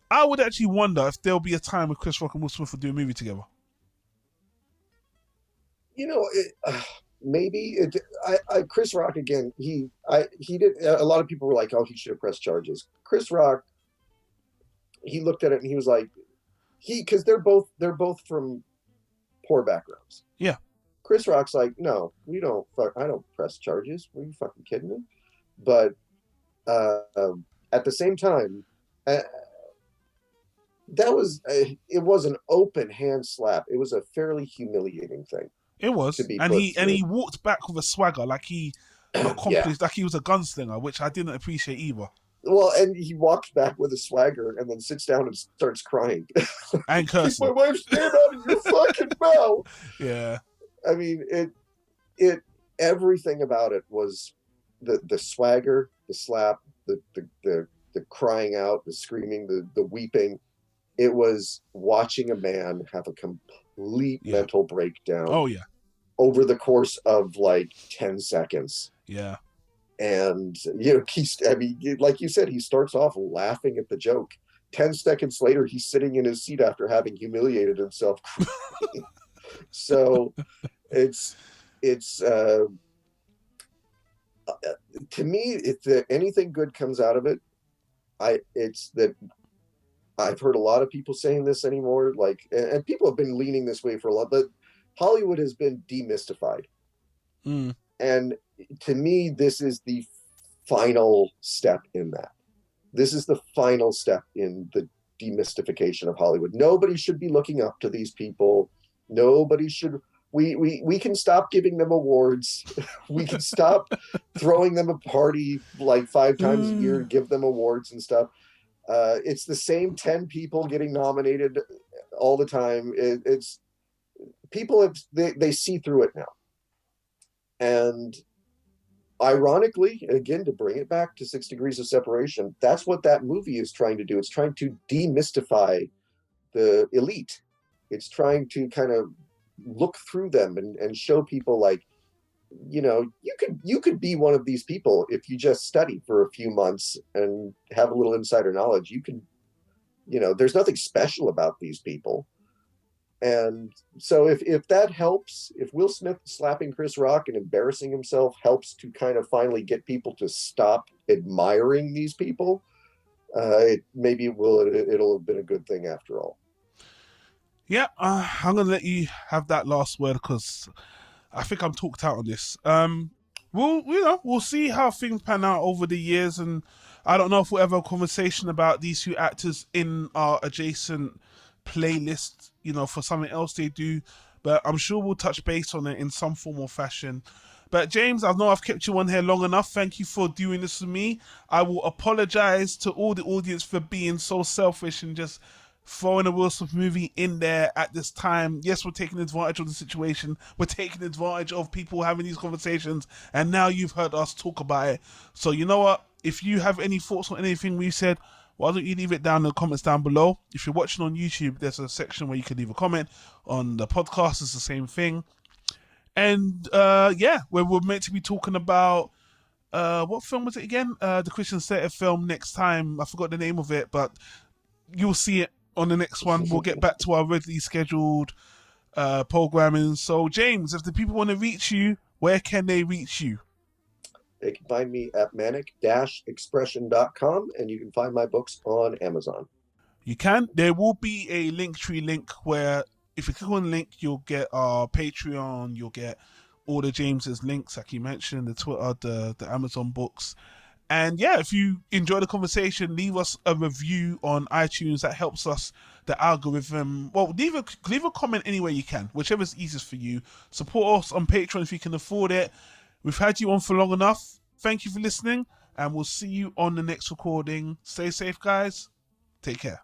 I would actually wonder if there'll be a time where Chris Rock and Will Smith will do a movie together. Maybe Chris Rock again. He did. A lot of people were like, "Oh, he should have pressed charges." Chris Rock, he looked at it and he was like, because they're both from poor backgrounds. Yeah. Chris Rock's like, "No, I don't press charges. Are you fucking kidding me?" But at the same time, it was an open hand slap. It was a fairly humiliating thing. It was, and he walked back with a swagger, like he accomplished, like he was a gunslinger, which I didn't appreciate either. Well, and he walks back with a swagger and then sits down and starts crying and cursing. My wife's name out of your fucking mouth. Yeah, I mean it. Everything about it was the swagger, the slap, the crying out, the screaming, the weeping. It was watching a man have a complete mental breakdown. Oh yeah, over the course of like 10 seconds. Yeah, And like you said, he starts off laughing at the joke. 10 seconds later, he's sitting in his seat after having humiliated himself. So it's to me, if anything good comes out of it, it's that I've heard a lot of people saying this anymore, and people have been leaning this way for a lot, but Hollywood has been demystified. And to me, this is the final step in that. This is the final step in the demystification of Hollywood. Nobody should be looking up to these people. Nobody should. We can stop giving them awards. We can stop throwing them a party like 5 times a year to give them awards and stuff. It's the same 10 people getting nominated all the time. It's people they see through it now. And ironically, again, to bring it back to 6 Degrees of Separation, that's what that movie is trying to do. It's trying to demystify the elite. It's trying to kind of look through them and show people, like, you could be one of these people if you just study for a few months and have a little insider knowledge. You can, there's nothing special about these people. And so if that helps, if Will Smith slapping Chris Rock and embarrassing himself helps to kind of finally get people to stop admiring these people, it'll have been a good thing after all. Yeah, I'm gonna let you have that last word because I think I'm talked out on this. We'll see how things pan out over the years, and I don't know if we'll ever have a conversation about these 2 actors in our adjacent playlist, for something else they do, but I'm sure we'll touch base on it in some form or fashion. But James, I know I've kept you on here long enough. Thank you for doing this with me. I will apologize to all the audience for being so selfish and just throwing a Will Smith movie in there at this time. Yes, we're taking advantage of the situation. We're taking advantage of people having these conversations, and now you've heard us talk about it. So you know what? If you have any thoughts on anything we said, why don't you leave it down in the comments down below. If you're watching on YouTube, there's a section where you can leave a comment. On the podcast, it's the same thing. And where we're meant to be talking about what film was it again? The Christian Slater film next time. I forgot the name of it, but you'll see it on the next one. We'll get back to our regularly scheduled programming. So James, if the people want to reach you, where can they reach you? They can find me at manic-expression.com, and you can find my books on Amazon. You can. There will be a Linktree link where if you click on the link, you'll get our Patreon, you'll get all the James's links, like you mentioned, the Twitter, the Amazon books. And yeah, if you enjoy the conversation, leave us a review on iTunes. That helps us, the algorithm. Well, leave a comment anywhere you can, whichever is easiest for you. Support us on Patreon if you can afford it. We've had you on for long enough. Thank you for listening, and we'll see you on the next recording. Stay safe, guys. Take care.